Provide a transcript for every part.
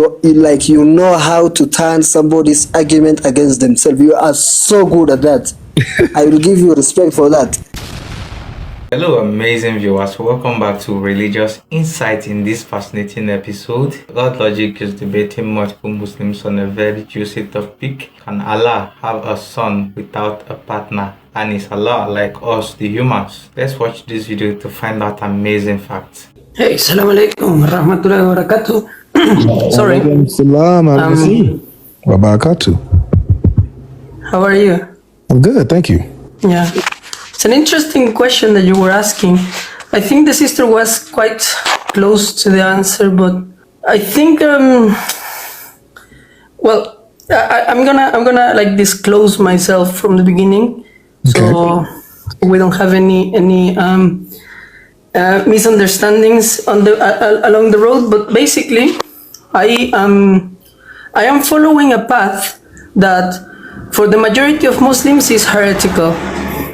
Like, you know how to turn somebody's argument against themselves. You are so good at that. I will give you respect for that. Hello amazing viewers, welcome back to Religious Insight. In this fascinating episode, GodLogic is debating multiple Muslims on a very juicy topic. Can Allah have a son without a partner? And is Allah like us, the humans? Let's watch this video to find out amazing facts. Hey, assalamu alaikum rahmatullahi wa barakatuh. Sorry. Salam wa barakatuh. How are you? I'm good, thank you. Yeah. It's an interesting question that you were asking. I think the sister was quite close to the answer, but I think, I'm gonna like disclose myself from the beginning, so we don't have any misunderstandings on the along the road. But basically, I am following a path that, for the majority of Muslims, is heretical.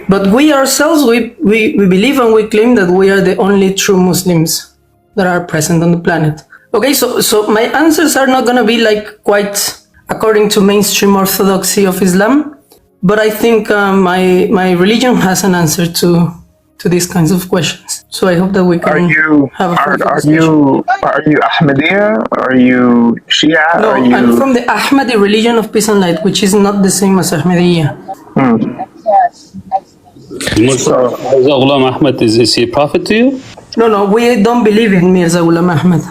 But we ourselves, we believe and we claim that we are the only true Muslims that are present on the planet. Okay, so my answers are not gonna be like quite according to mainstream orthodoxy of Islam, but I think my religion has an answer to these kinds of questions. So I hope that we can have a Are you Ahmadiyya? Are you Shia? No, I'm from the Ahmadi religion of peace and light, which is not the same as Ahmadiyya. Mirza Ghulam Ahmad, is he a prophet to you? No, we don't believe in Mirza Ghulam Ahmad.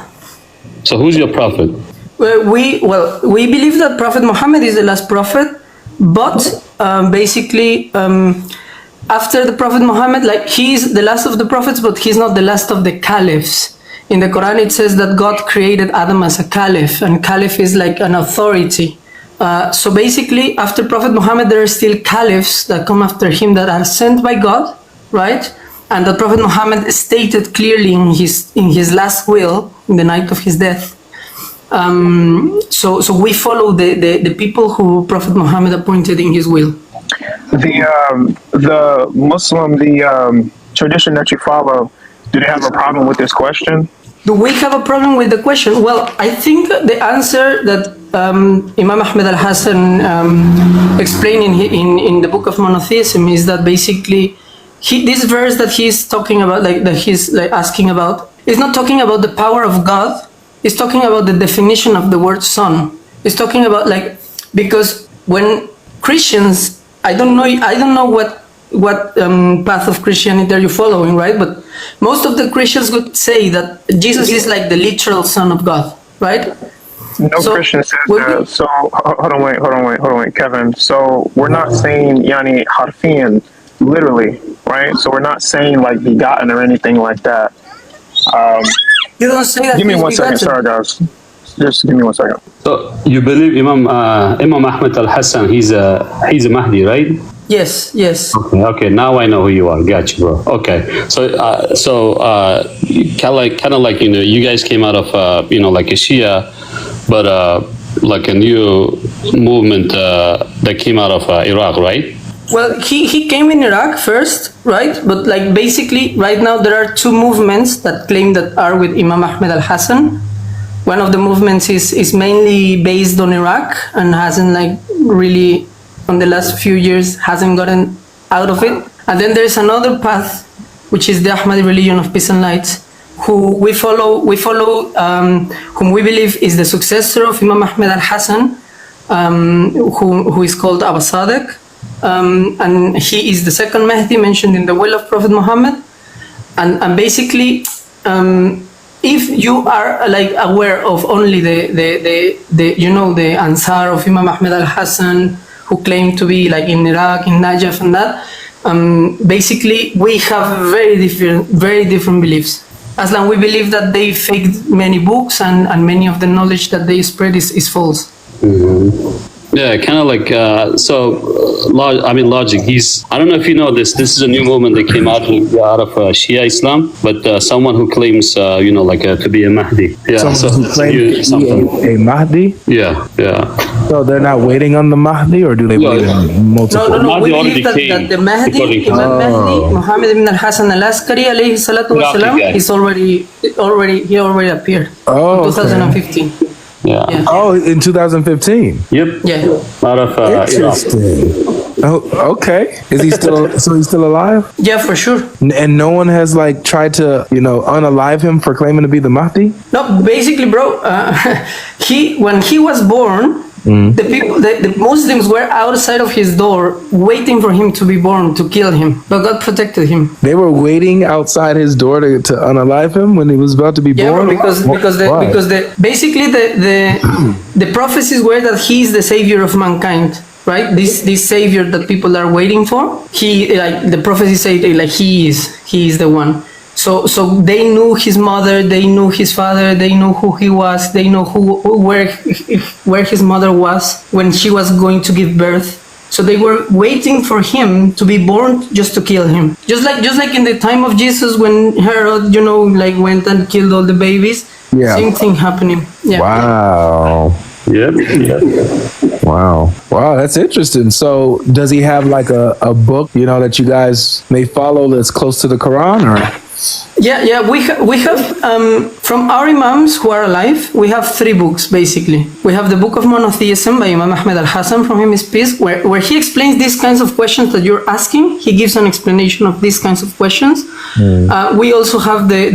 So who's your prophet? We believe that Prophet Muhammad is the last prophet, but basically after the Prophet Muhammad, like, he's the last of the prophets, but he's not the last of the caliphs. In the Quran it says that God created Adam as a caliph, and caliph is like an authority. So basically, after Prophet Muhammad, there are still caliphs that come after him that are sent by God, right? And that Prophet Muhammad stated clearly in his last will, in the night of his death. So we follow the people who Prophet Muhammad appointed in his will. The Muslim, tradition that you follow, do they have a problem with this question? Do we have a problem with the question? Well, I think the answer that Imam Ahmed al-Hassan explained in the book of Monotheism is that basically this verse that he's talking about, that he's asking about, is not talking about the power of God. It's talking about the definition of the word son. It's talking about, because when Christians, I don't know what path of Christianity are you following, right? But most of the Christians would say that Jesus is like the literal Son of God, right? No Christian says that. So hold on, wait, Kevin. So we're not saying yani harfiyan, literally, right? So we're not saying like begotten or anything like that. You don't say that. Give me 1 second, sorry guys. Just give me 1 second. So you believe Imam Ahmed al-Hassan, he's a Mahdi, right? Yes. Okay, now I know who you are. Gotcha, bro. Okay, so kind of like, you guys came out of like a Shia, but like a new movement that came out of Iraq, right? Well, he came in Iraq first, right? But like basically right now there are two movements that claim that are with Imam Ahmed al-Hassan. One of the movements is mainly based on Iraq and hasn't like really, on the last few years, hasn't gotten out of it. And then there's another path, which is the Ahmadi religion of peace and light, who we follow, whom we believe is the successor of Imam Ahmed al-Hassan, who is called Abu Sadiq. And he is the second Mahdi mentioned in the will of Prophet Muhammad. And basically, if you are like aware of only the Ansar of Imam Ahmed al-Hassan, who claim to be like in Iraq, in Najaf and that, basically we have very different beliefs. Aslan, we believe that they faked many books and many of the knowledge that they spread is false. Mm-hmm. Yeah, kind of like, Logic, I don't know if you know this is a new movement that came out of Shia Islam, but someone who claims, to be a Mahdi. Yeah, someone who claims to be a Mahdi? Yeah. So they're not waiting on the Mahdi, or do they believe in multiple? No, we believe that the Mahdi, Imam Mahdi, Muhammad ibn al-Hassan al-Askari, alayhi salatu wasalam, he already appeared in 2015. Yeah. Yeah. Oh, in 2015. Yep. Yeah. Out of Iraq. Interesting. Oh, okay. Is he still? So he's still alive? Yeah, for sure. And no one has like tried to, unalive him for claiming to be the Mahdi? No, basically, bro, when he was born, the Muslims were outside of his door waiting for him to be born to kill him, but God protected him. They were waiting outside his door to unalive him when he was about to be Yeah, born? bro, Why? basically the prophecies were that he is the savior of mankind. Right, this savior that people are waiting for. He, like the prophecy say, like he is the one. So they knew his mother, they knew his father, they knew who he was, they know where his mother was when she was going to give birth. So they were waiting for him to be born just to kill him. Just like in the time of Jesus when Herod, like went and killed all the babies. Yeah. Same thing happening. Yeah. Wow. Yep. Wow, that's interesting. So does he have like a book, that you guys may follow that's close to the Quran, or? Yeah, we have from our imams who are alive, we have 3 books basically. We have the Book of Monotheism by Imam Ahmed al-Hassan, from him is peace, where he explains these kinds of questions that you're asking. He gives an explanation of these kinds of questions. We also have a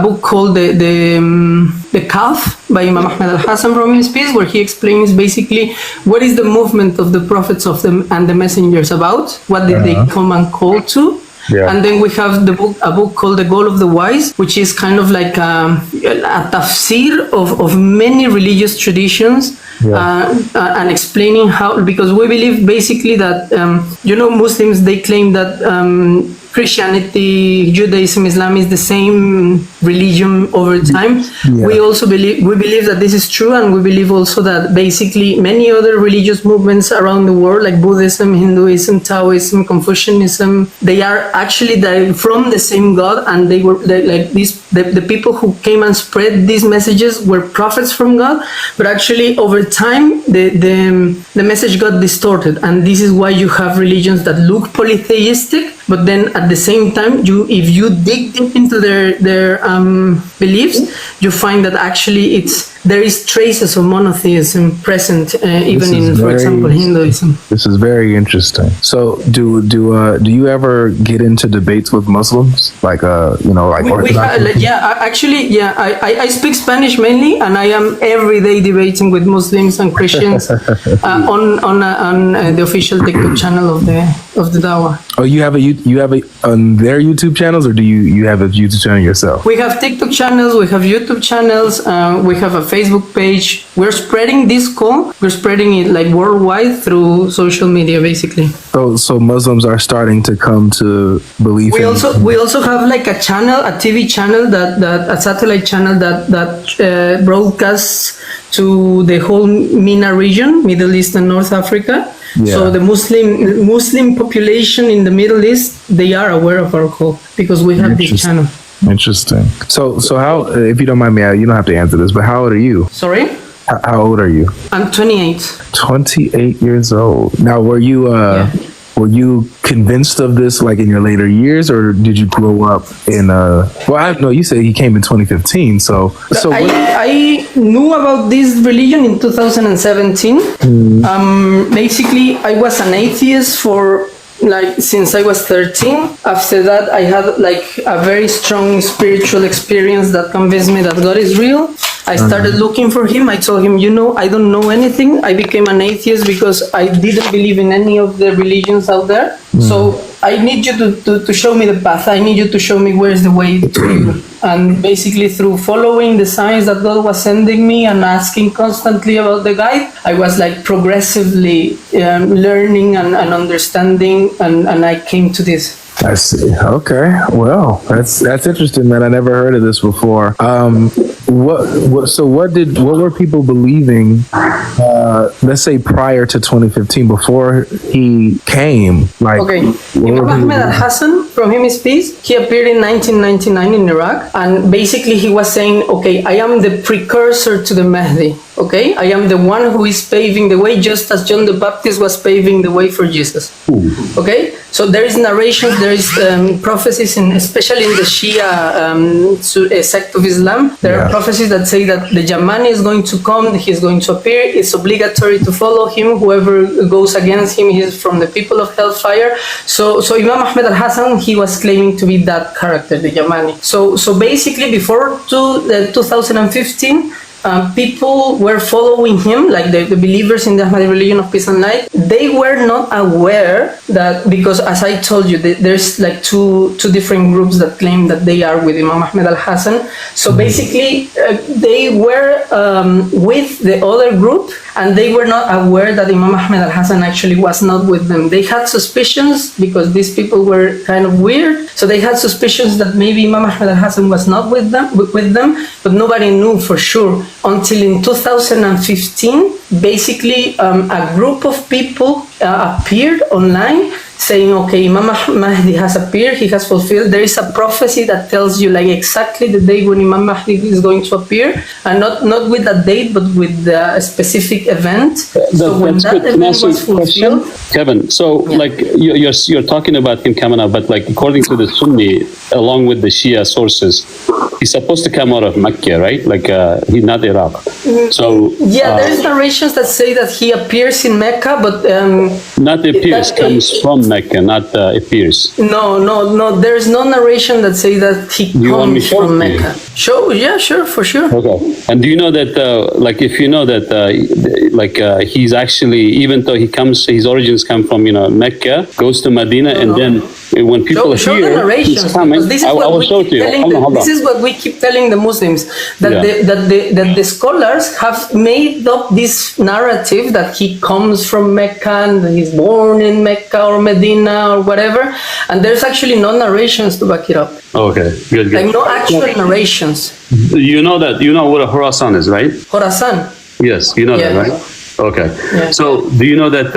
book called the Calf by Imam Ahmed al-Hassan, from him is peace, where he explains basically what is the movement of the prophets and the messengers about, what did they come and call to. Yeah. And then we have a book called The Goal of the Wise, which is kind of like a tafsir of many religious traditions, and explaining how, because we believe basically that, Muslims, they claim that Christianity, Judaism, Islam is the same religion over time. Yeah. We believe that this is true, and we believe also that basically many other religious movements around the world, like Buddhism, Hinduism, Taoism, Confucianism, they are actually from the same God, and the people who came and spread these messages were prophets from God, but actually over time the message got distorted, and this is why you have religions that look polytheistic, but then at the same time, if you dig deep into their beliefs, you find that actually there is traces of monotheism present, even in, for example, Hinduism. This is very interesting. So, do you ever get into debates with Muslims, like Orthodox? I speak Spanish mainly, and I am every day debating with Muslims and Christians on the official TikTok channel of the Dawah. Oh, you have on their YouTube channels, or do you have a YouTube channel yourself? We have TikTok channels, we have YouTube channels, we have a Facebook page. We're spreading this call. We're spreading it like worldwide through social media, basically. So Muslims are starting to come to believe. We also have like a channel, a TV channel a satellite channel that broadcasts to the whole MENA region, Middle East and North Africa. Yeah. So the Muslim population in the Middle East, they are aware of our call because we have this channel. Interesting. So how, if you don't mind me, you don't have to answer this, but how old are you? Sorry? How old are you? I'm 28. 28 years old. Now, were you convinced of this like in your later years, or did you grow up in you said he came in 2015, so I knew about this religion in 2017. Basically I was an atheist for since I was 13. After that I had like a very strong spiritual experience that convinced me that God is real. I started looking for him. I told him, I don't know anything. I became an atheist because I didn't believe in any of the religions out there. So I need you to show me the path. I need you to show me where's the way to you. And basically through following the signs that God was sending me and asking constantly about the guide, I was like progressively learning and understanding, and I came to this. I see. Okay. Well, that's interesting, man. I never heard of this before. What were people believing, let's say prior to 2015, before he came? Okay. Imam Ahmed al-Hassan, from him is peace. He appeared in 1999 in Iraq, and basically he was saying, okay, I am the precursor to the Mahdi. Okay, I am the one who is paving the way, just as John the Baptist was paving the way for Jesus. Okay, so there is narrations, there is prophecies, especially in the Shia sect of Islam. There are prophecies that say that the Yamani is going to come, he's going to appear. It's obligatory to follow him. Whoever goes against him, he is from the people of hellfire. So Imam Ahmed al-Hassan, he was claiming to be that character, the Yamani. So basically, before 2015. People were following him, like the believers in the Ahmadi religion of peace and light. They were not aware that, because as I told you, there's like two different groups that claim that they are with Imam Ahmed al-Hassan. So basically, they were with the other group, and they were not aware that Imam Ahmed al-Hassan actually was not with them. They had suspicions because these people were kind of weird. So they had suspicions that maybe Imam Ahmed al-Hassan was not with them, but nobody knew for sure. Until in 2015, basically a group of people appeared online saying, okay, Imam Mahdi has appeared, he has fulfilled. There is a prophecy that tells you like exactly the day when Imam Mahdi is going to appear, and not with a date, but with a specific event. So when that event was fulfilled, Kevin, so like you're talking about him coming out, but like according to the Sunni, along with the Shia sources, he's supposed to come out of Mecca, right? Like he's not Iraq. So there's narrations that say that he appears in Mecca, but not appears, comes from Mecca, not appears. No. There's no narration that say that he comes from Mecca. Sure, for sure. Okay. And do you know that, like, if you know that, he's actually, even though his origins come from, Mecca, goes to Medina, then when people hear he's coming, I will show it to you. This is what we keep telling the Muslims, that the scholars have made up this narrative that he comes from Mecca and he's born in Mecca or Medina or whatever, and there's actually no narrations to back it up. Okay, good. Like no actual narrations. You know what a Khorasan is, right? Khorasan. Yes, you know that, right? Okay. Yeah. So do you know that,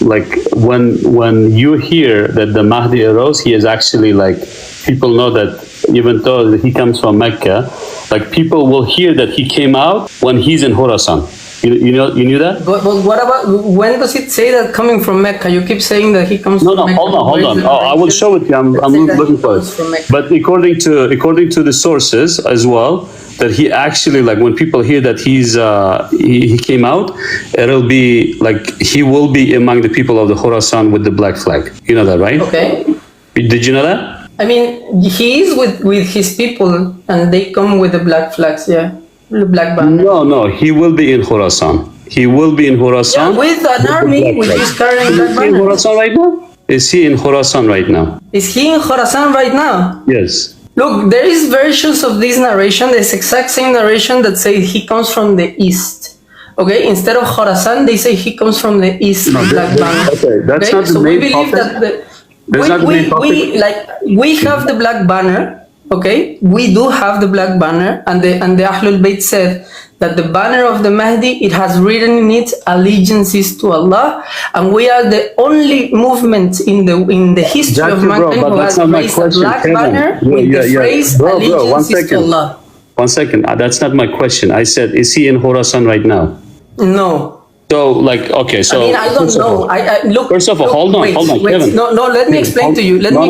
like when you hear that the Mahdi arose, he is actually like, people know that even though he comes from Mecca, like people will hear that he came out when he's in Khorasan. You knew that? But what about, when does it say that coming from Mecca? You keep saying that he comes from Mecca. No, hold on. I will show it to you. I'm looking for it. But according to the sources as well, that he actually, like when people hear that he came out, it'll be like he will be among the people of the Khorasan with the black flag. You know that, right? Okay. Did you know that? I mean, he is with his people, and they come with the black flags, the black banner. No, he will be in Khorasan. He will be in Khorasan. With an army which is carrying black banner. Is he in Khorasan right now? Is he in Khorasan right now? Is he in Khorasan right now? Yes. Look, there is versions of this narration, this exact same narration that say he comes from the east. Okay, instead of Khorasan, they say he comes from the east. Black banner. Okay, that's not the main topic. We have the black banner. Okay, we do have the black banner, and the Ahlul Bayt said that the banner of the Mahdi, it has written in it allegiances to Allah, and we are the only movement in the history of mankind who has raised a black banner with the phrase allegiances to Allah. 1 second, that's not my question. I said, is he in Khorasan right now? No. So, like, okay, so... I mean, I don't know. Look, first of all, hold on, Kevin. No, let me explain to you. Let me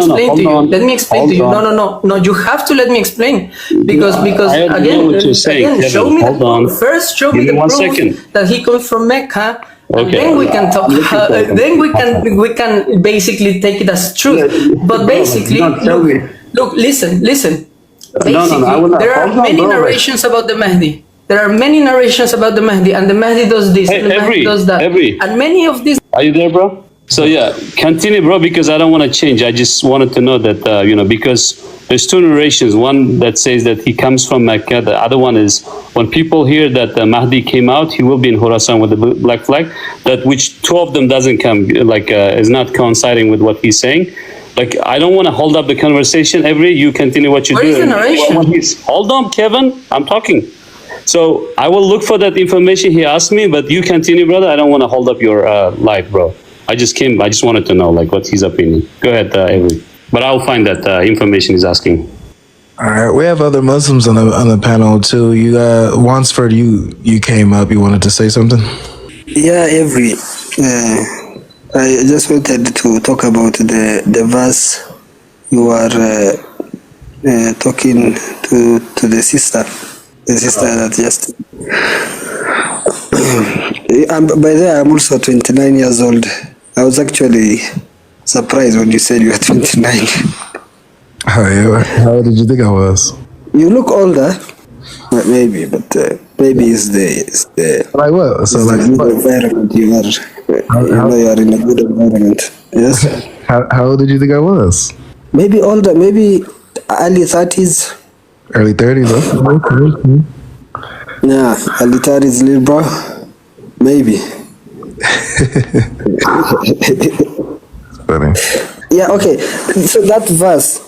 explain to you. No, you have to let me explain. Because again, show me first show me the proof that he comes from Mecca. Okay. Then we can talk. Then we can basically take it as truth. But basically, look, listen. Basically, there are many narrations about the Mahdi. There are many narrations about the Mahdi, and the Mahdi does this, and the Mahdi does that. And many of these... Are you there, bro? So yeah, continue, bro, because I don't want to change. I just wanted to know that, because there's two narrations. One that says that he comes from Mecca. The other one is when people hear that the Mahdi came out, he will be in Khorasan with the black flag, that which two of them doesn't come, is not coinciding with what he's saying. Like, I don't want to hold up the conversation. You continue what you do. Where is the narration? Hold on, Kevin. I'm talking. So I will look for that information he asked me, but you continue, brother. I don't want to hold up your life, bro. I just wanted to know, like, what's his opinion. Go ahead, Avery. But I'll find that information he's asking. All right, we have other Muslims on the panel too. You got Wansford. You came up. You wanted to say something? Yeah, every. I just wanted to talk about the verse you are talking to the sister that just. By the way, I'm also 29 years old. I was actually surprised when you said you were 29. Oh, yeah. How old did you think I was? You look older, maybe it's the Like what? So like good environment you are. You are in a good environment. Yes. How old did you think I was? Maybe older, maybe early 30s. Early 30s. Okay. Yeah, early 30s, little bro. Maybe. Funny. Yeah, okay. So that verse,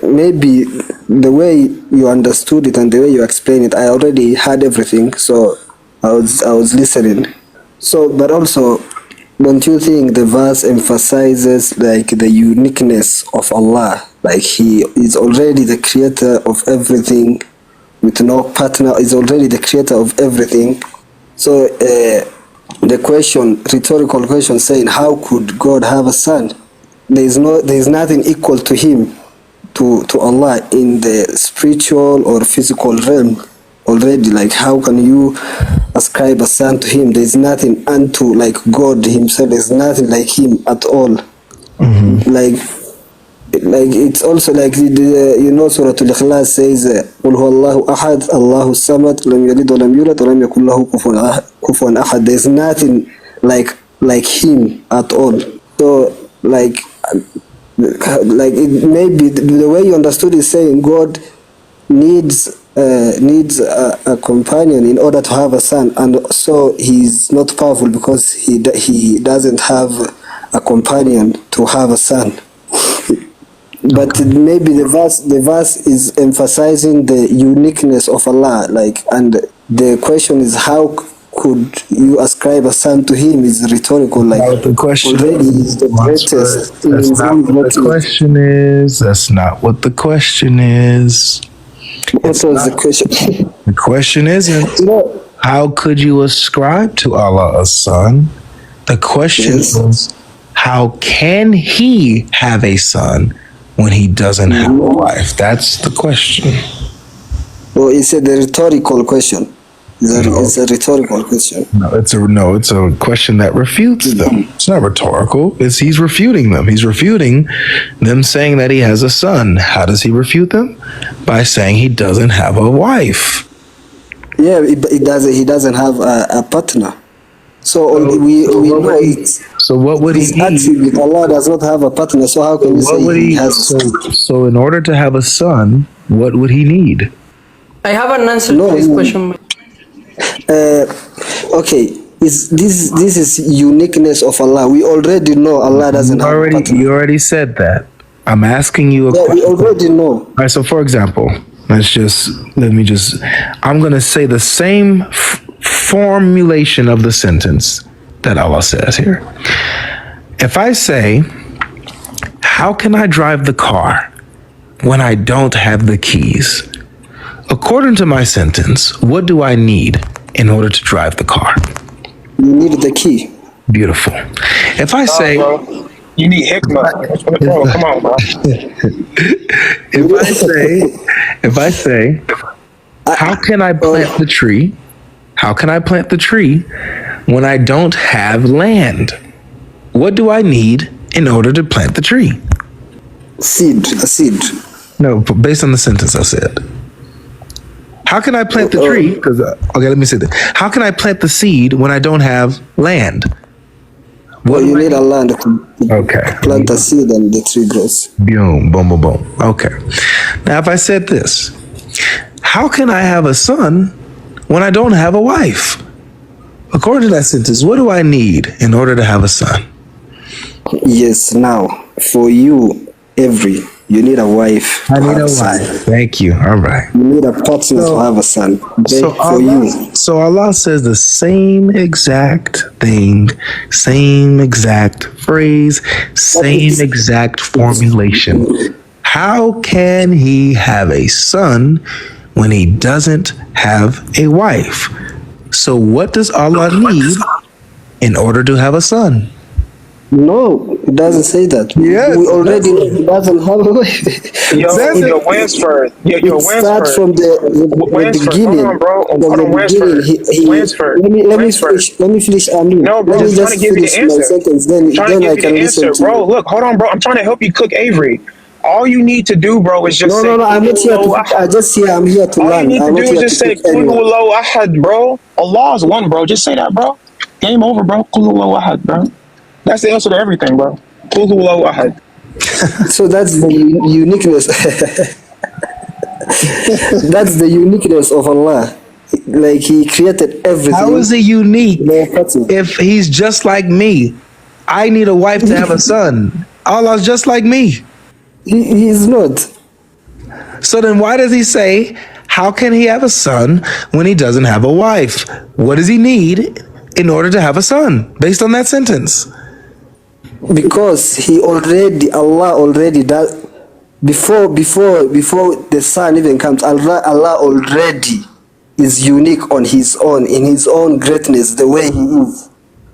maybe the way you understood it and the way you explained it, I already had everything, so I was listening. So, but also, don't you think the verse emphasizes like the uniqueness of Allah? Like He is already the creator of everything, with no partner. Is already the creator of everything. So, the rhetorical question saying, how could God have a son? There is nothing equal to him, to Allah in the spiritual or physical realm already. Like, how can you ascribe a son to him? There is nothing unto like God himself. There is nothing like him at all. Mm-hmm. Like it's also like Surah Al-Ikhlas says, قُلْ هُوَ اللَّهُ أَحَدٌ اللَّهُ الصَّمَدُ لَمْ يَلِدْ وَلَمْ يُولَدْ وَلَمْ يَكُنْ لَهُ كُفُوًا أَحَدٌ. There's nothing like him at all. So like it maybe the way you understood is saying God needs a companion in order to have a son, and so he's not powerful because he doesn't have a companion to have a son. But maybe the verse is emphasizing the uniqueness of Allah, and the question is, how could you ascribe a son to him? Is rhetorical, The question already is the greatest. That's not what the question is. That's not what the question is. What was the question? The question isn't how could you ascribe to Allah a son? The question is, how can he have a son when he doesn't have a wife? That's the question. Well, it's a rhetorical question. It's a rhetorical question. It's a question that refutes them. It's not rhetorical. He's refuting them. He's refuting them saying that he has a son. How does he refute them? By saying he doesn't have a wife. Yeah, he doesn't have a partner. So we know it. So what would he need? Allah does not have a partner. So how can you say he has? So in order to have a son, what would he need? I have an answer to this question. Okay, this is uniqueness of Allah. We already know Allah doesn't have a partner. You already said that. I'm asking you a question. We already know. All right, so for example, I'm going to say the same formulation of the sentence that Allah says here. If I say, how can I drive the car when I don't have the keys? According to my sentence, what do I need in order to drive the car? You need the key. Beautiful. If I say, you need hikmah. Oh, come on, bro. if I say, how can I plant the tree? How can I plant the tree when I don't have land? What do I need in order to plant the tree? A seed. No, based on the sentence I said. How can I plant the tree? Let me say that. How can I plant the seed when I don't have land? You need a land to plant a seed and the tree grows. Boom, boom, boom, boom. Okay. Now, if I said this, how can I have a son when I don't have a wife? According to that sentence, what do I need in order to have a son? Yes, now, for you, You need a wife I to need have a a son. wife. Thank you. All right. You need a partner to have a son. Okay? So For you. Allah says the same exact thing, same exact phrase, same exact formulation. How can he have a son when he doesn't have a wife? So what does Allah need in order to have a son? No, it doesn't say that. Yes, We already know he doesn't have a wife. Yo, Says it. yo, Wansford. Yo, It starts from the Wansford, beginning. hold on, bro. From Hold the on, beginning, Wansford. Wansford. let me Wansford. finish. Let me finish. No, bro, let me I'm trying to just give you finish the my answer. sentence. Then I'm trying to I give you can the listen answer, to bro. you. Look, hold on, bro. I'm trying to help you cook Avery. All you need to do, bro, is just say No. I'm not here to. Qul I just here. I'm here to All you learn. need to I'm do not is here just to say pick Qul anyone. ahad, bro. Allah is one, bro. Just say that, bro. Game over, bro. Qul ahad, bro. That's the answer to everything, bro. Qul ahad. So that's the uniqueness. That's the uniqueness of Allah. Like He created How everything. is he unique No pattern. if he's just like me? I need a wife to have a son. Allah's just like me. He is not. So then why does he say, how can he have a son when he doesn't have a wife? What does he need in order to have a son based on that sentence? Because Allah already does before the sun even comes. Allah already is unique on His own, in His own greatness, the way He is.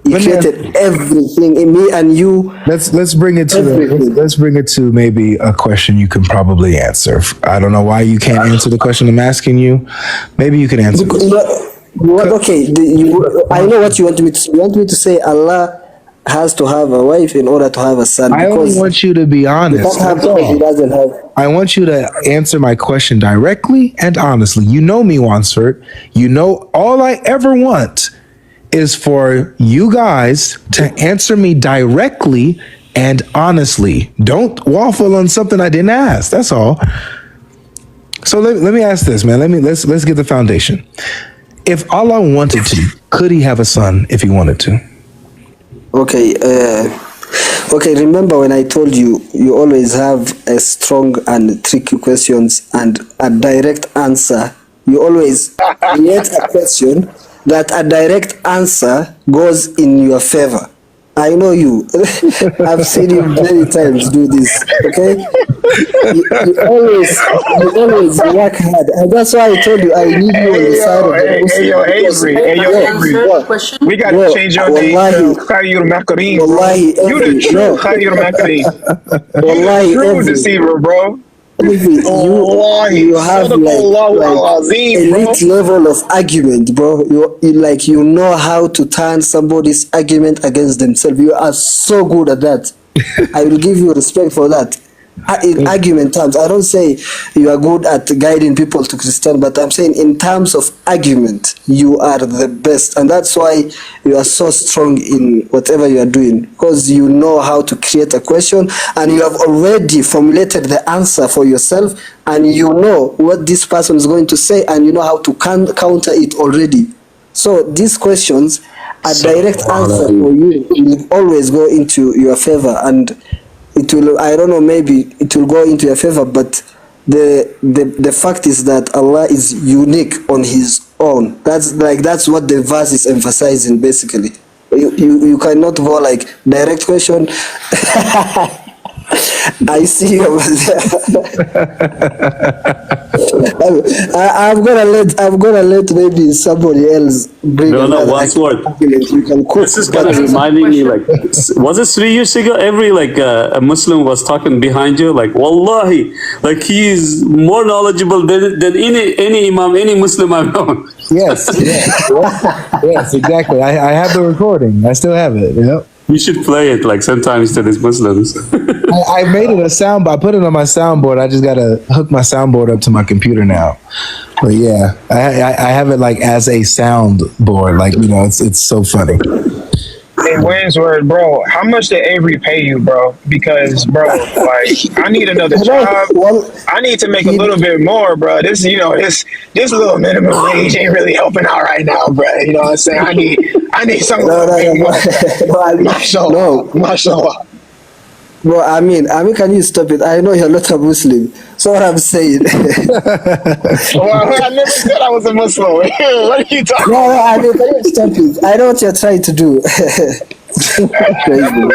He Let me ask- created everything in me and you. let's bring it to Everything. let's bring it to maybe a question you can probably answer. I don't know why you can't answer the question I'm asking you. Maybe you can answer. Okay, I know what you want me to say. You want me to say Allah has to have a wife in order to have a son, I only because want you to be he honest. can't have That's because he all. doesn't have. I want you to answer my question directly and honestly. You know me, Wansford. You know all I ever want is for you guys to answer me directly and honestly. Don't waffle on something I didn't ask. That's all. So let me ask this, man. Let's get the foundation. If Allah wanted to, could he have a son if he wanted to? Okay, okay. Remember when I told you, you always have a strong and tricky questions and a direct answer. You always create a question that a direct answer goes in your favor. I know you. I've seen you many times do this. Okay, you always work hard, and that's why I told you I need you on the side of the Hey, yo, Muslim, because Avery. Hey, yo, Can I Avery. answer the bro, question? We gotta bro, change your name to wallahi, Khayyur Makarim, bro. wallahi, You the every true no, Khayyur Makarim. You the wallahi, true every deceiver, bro. you Wallahi, have Sadaqallahu al-Azim, bro. elite level of argument, bro. You know how to turn somebody's argument against themselves. You are so good at that. I will give you respect for that. In argument terms, I don't say you are good at guiding people to Christian, but I'm saying in terms of argument, you are the best, and that's why you are so strong in whatever you are doing, because you know how to create a question, and you have already formulated the answer for yourself, and you know what this person is going to say, and you know how to counter it already. So these questions, a direct answer for you will always go into your favor, and it will, I don't know, maybe it will go into your favor, but the fact is that Allah is unique on His own. That's what the verse is emphasizing basically. You cannot go like direct question. I see you over there. I'm gonna let maybe somebody else bring No, another once word. argument. You can cook. This is kind of reminding me, like, was it 3 years ago? Every a Muslim was talking behind you, like, wallahi, like he's more knowledgeable than any imam, any Muslim I've known. Yes, yes, exactly. I have the recording. I still have it. Yep. You should play it like sometimes to these Muslims. I made it a sound. I put it on my soundboard. I just gotta hook my soundboard up to my computer now. But yeah, I have it like as a soundboard. Like, you know, it's so funny. Hey, Wainsworth, bro, how much did Avery pay you, bro? Because, bro, like, I need another job. I need to make a little bit more, bro. This little minimum wage ain't really helping out right now, bro. You know what I'm saying? I need some No, more. Mashallah. no. Mashallah. Bro, I mean, can you stop it? I know you're not a Muslim. So what I'm saying. Well, I never said I was a Muslim. What are you talking No, about? I mean, can you stop it? I know what you're trying to do. Crazy.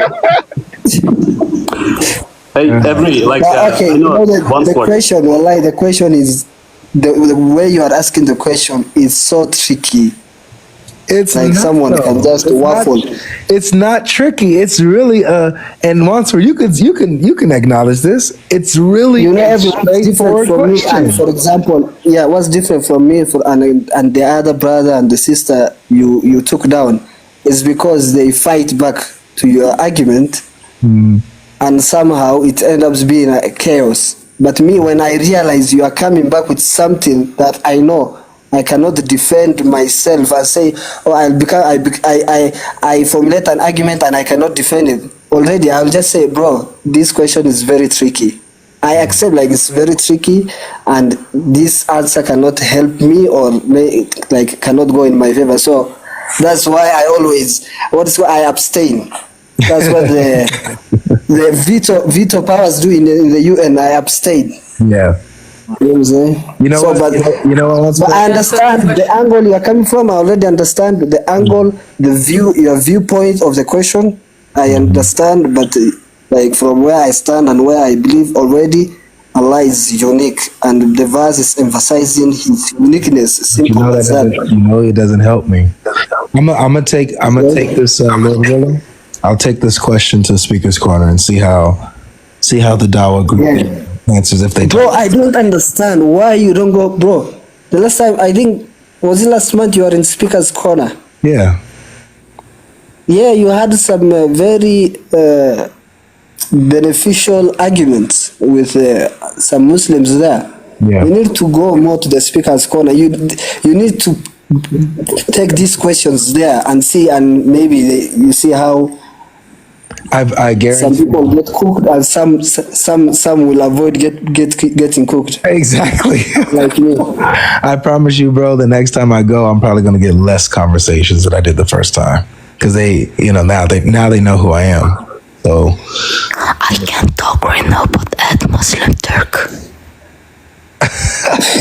Hey, every like But okay, I you know know one the point. question, wallahi, the question is the way you are asking the question is so tricky. It's Like not, someone can though. just waffle. It's not tricky. It's really and Monster, you can acknowledge this. It's really You know, a everyone's different straightforward from me. And question. for example, yeah, what's different from me and the other brother and the sister you took down is because they fight back to your argument, and somehow it ends up being a chaos. But me, when I realize you are coming back with something that I know I cannot defend myself and say, oh, I'll become, I formulate an argument and I cannot defend it. Already, I'll just say, bro, this question is very tricky. I accept like it's very tricky, and this answer cannot help me or like cannot go in my favor. So that's why I always I abstain. That's what the veto powers do in the UN. I abstain. Yeah. You know what I'm saying? You know So, what? You know what? but I understand the angle you are coming from. I already understand the angle, the view, your viewpoint of the question. I understand, but like from where I stand and where I believe already, Allah is unique, and the verse is emphasizing His uniqueness. You Simple know that as that. you know it doesn't help me. I'm gonna take this Lord willing. I'll take this question to Speaker's Corner and see how the Dawa group Yeah. answers if they Bro, I don't understand why you don't go, bro. The last time I think was it last month you were in Speaker's Corner. Yeah. Yeah, you had some very beneficial arguments with some Muslims there. Yeah. You need to go more to the Speaker's Corner. You need to take these questions there and see, and maybe you see how I some guarantee. people get cooked and some will avoid getting cooked, Exactly. like me. I promise you, bro, the next time I go, I'm probably going to get less conversations than I did the first time. Because they, now they know who I am. So I can't talk right now, but add Muslim Turk.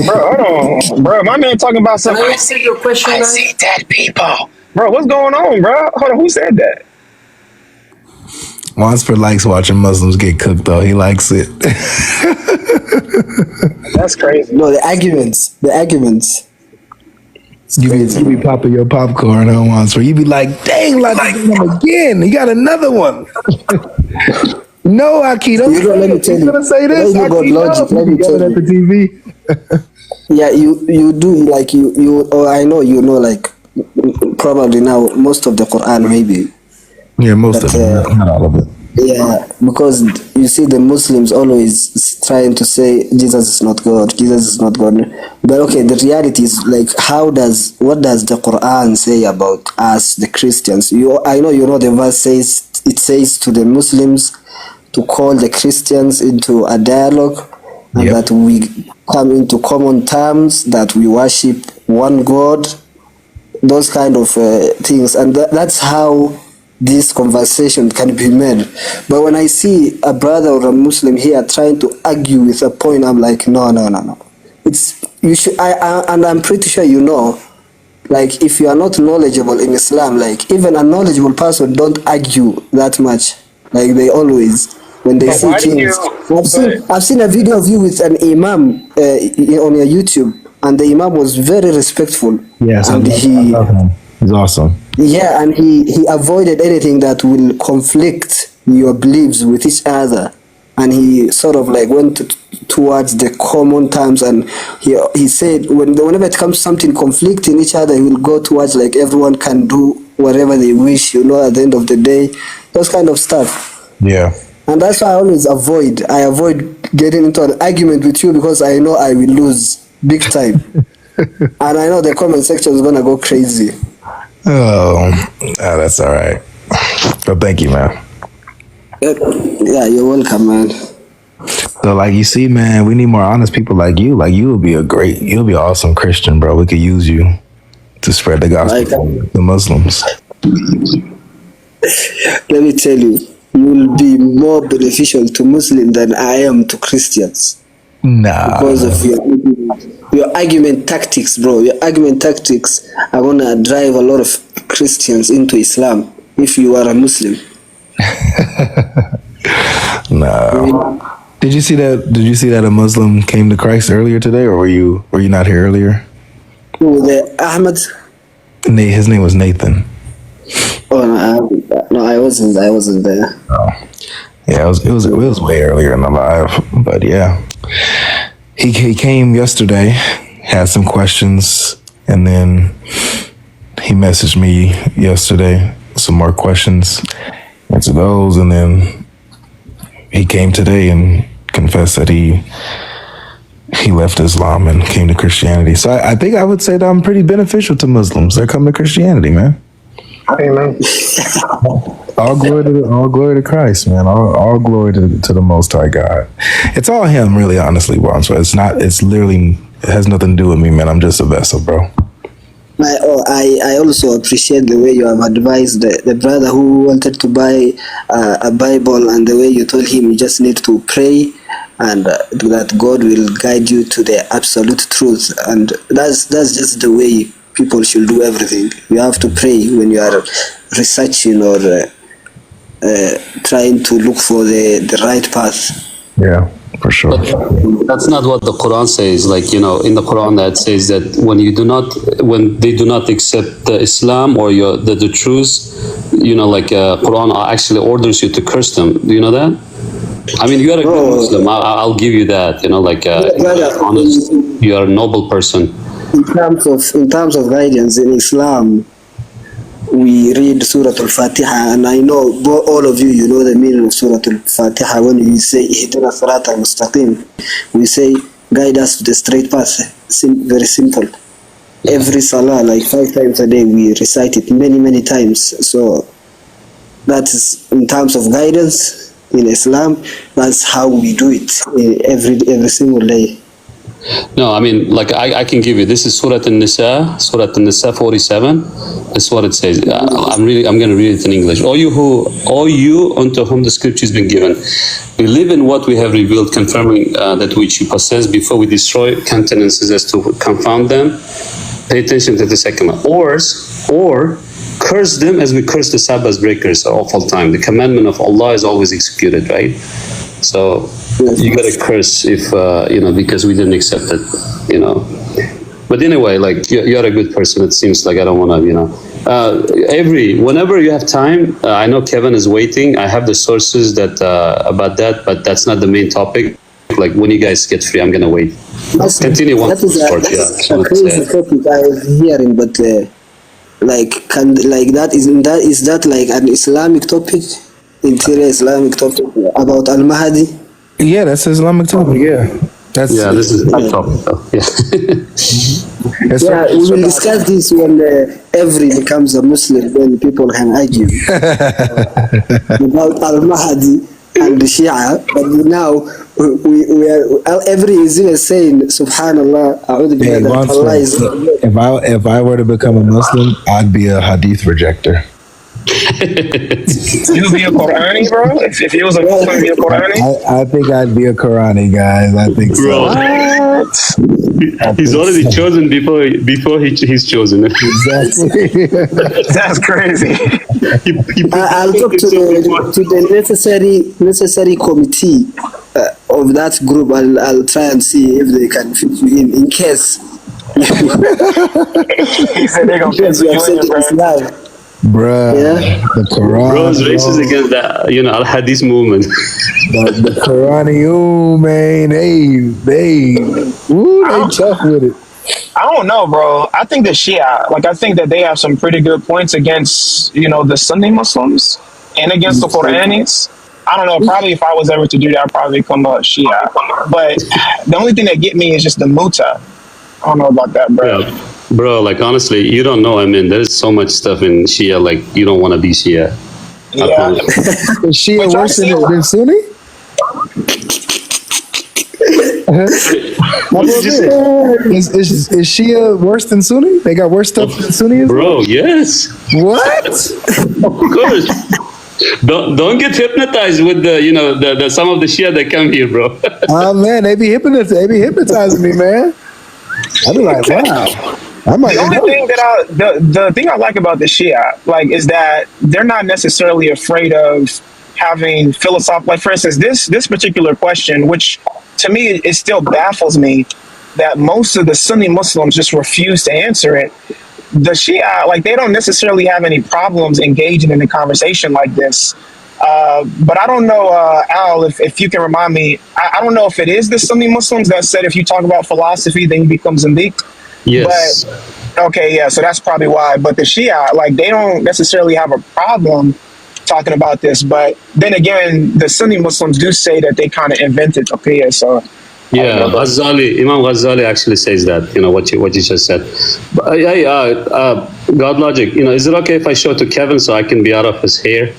Bro, hold on. Bro, my man talking about Can something. I answer your question, I guys? see dead people. Bro, what's going on, bro? Hold on, who said that? Wansford likes watching Muslims get cooked, though. He likes it. That's crazy. No, the arguments. You be popping your popcorn on Wansford. You be like, dang, like again. He got another one. No, Aki, don't You know, let me tell He's you. gonna say this. Let me Aki, GodLogic, no. let me You tell yelling at the you. TV. Yeah, you do like you or I know you know like probably now most of the Quran maybe. Yeah, most But, of it, not all of it. Yeah, because you see the Muslims always trying to say Jesus is not God, Jesus is not God. But okay, the reality is like what does the Quran say about us, the Christians? I know you know the verse says to the Muslims to call the Christians into a dialogue, and Yep. that we come into common terms, that we worship one God, those kind of things, and that's how this conversation can be made. But when I see a brother or a Muslim here trying to argue with a point, I'm like, no. It's you should. And I'm pretty sure you know. Like, if you are not knowledgeable in Islam, like even a knowledgeable person don't argue that much. Like they always, when they But see why do things. you? I've seen a video of you with an imam on your YouTube, and the imam was very respectful. Yes, I and love him. He's awesome. yeah, and he avoided anything that will conflict your beliefs with each other, and he sort of like went towards the common terms, and he said whenever it comes to something conflicting each other, he will go towards like everyone can do whatever they wish, at the end of the day, those kind of stuff. Yeah. And that's why I always avoid getting into an argument with you, because I know I will lose big time. And I know the comment section is gonna go crazy. Oh, that's all right. But thank you, man. Yeah, you're welcome, man. So, like you see, man, we need more honest people like you. Like you'll be an awesome Christian, bro. We could use you to spread the gospel to the Muslims. Let me tell you, you will be more beneficial to Muslim than I am to Christians Nah. because of your argument tactics, bro. Your argument tactics are gonna drive a lot of Christians into Islam if you are a Muslim. No. Did you see that? Did you see that a Muslim came to Christ earlier today, or were you not here earlier? Who, the Ahmed? His name was Nathan. Oh no, I wasn't there. Oh, yeah, it was way earlier in the live, but yeah, he came yesterday, had some questions, and then he messaged me yesterday some more questions, answered those, and then he came today and confessed that he left Islam and came to Christianity. So I think I would say that I'm pretty beneficial to Muslims that come to Christianity, man. Amen. All glory to Christ, man. All glory to the Most High God. It's all Him, really, honestly, Juan. So it's literally, it has nothing to do with me, man. I'm just a vessel, bro. I also appreciate the way you have advised the brother who wanted to buy a Bible, and the way you told him you just need to pray and that God will guide you to the absolute truth. And that's just the way people should do everything. You have to pray when you are researching or trying to look for the right path. Yeah, for sure. But that's not what the Quran says. Like, in the Quran that says that when they do not accept the Islam or the truth, Quran actually orders you to curse them. Do you know that? I mean, you are a good Muslim. I'll give you that. Honest, you are a noble person. In terms of guidance in Islam, we read Surah Al-Fatiha, and I know all of you know the meaning of Surah Al-Fatiha. When we say Ihdina Sirat al-Mustaqim, we say guide us to the straight path. Very simple. Every salah, like 5 times a day, we recite it many times. So that is in terms of guidance in Islam. That's how we do it every single day. No, I mean, like I can give you. This is Surah An-Nisa 47. That's what it says. I'm going to read it in English. All you unto whom the scripture has been given, believe in what we have revealed, confirming that which you possess before we destroy countenances as to confound them. Pay attention to the second one. Or curse them as we curse the Sabbath breakers at awful time. The commandment of Allah is always executed, right? So you gotta curse if because we didn't accept it, But anyway, like you're a good person. It seems like I don't want to, whenever you have time. I know Kevin is waiting. I have the sources that about that, but that's not the main topic. Like when you guys get free, I'm gonna wait. Continue one short. That's a crazy topic I was hearing, but is that like an Islamic topic? Interior Islamic topic about Al-Mahdi? Yeah, that's Islamic topic. Yeah, this is my topic. Yeah, we will discuss this when every becomes a Muslim. Then people can argue about Al-Mahdi and the Shia. But now we are every is even saying Subhanallah. Allah is. If I were to become a Muslim, I'd be a Hadith rejector. You be a Qurani, bro? If you was a Muslim, be a Qurani? I think I'd be a Qurani, guys. I think so. What? He's already chosen before he's chosen. Exactly. That's crazy. I'll talk to the necessary committee of that group. I'll try and see if they can fit you in case. He said they're gonna fit you in, Bruh, the Quran. Bro is racist against the Al Hadith movement. the Quran, man, they tough with it. I don't know, bro. I think the Shia, I think that they have some pretty good points against, the Sunni Muslims and against the Quranis. I don't know. Probably if I was ever to do that, I'd probably become a Shia. But the only thing that get me is just the muta. I don't know about that, bro. Yeah. Bro, honestly, you don't know. I mean, there's so much stuff in Shia, you don't want to be Shia. Yeah. Is Shia worse than Sunni? Is Shia worse than Sunni? They got worse stuff than Sunni? Bro, yes. What? Of course. Don't get hypnotized with the some of the Shia that come here, bro. Oh man, they be hypnotizing me, man. I be like, wow. I'm like, The only thing the thing I like about the Shia, like, is that they're not necessarily afraid of having philosophical. Like, for instance, this particular question, which to me it still baffles me, that most of the Sunni Muslims just refuse to answer it. The Shia, like, they don't necessarily have any problems engaging in a conversation like this. But I don't know, Al, if you can remind me, I don't know if it is the Sunni Muslims that said if you talk about philosophy, then you become Zindiq. Yes. But, okay, yeah, so that's probably why. But the Shia, like, they don't necessarily have a problem talking about this. But then again, the Sunni Muslims do say that they kind of invented taqiyya, so... Yeah, Imam Ghazali actually says that, what you just said. But, hey, GodLogic, is it okay if I show to Kevin so I can be out of his hair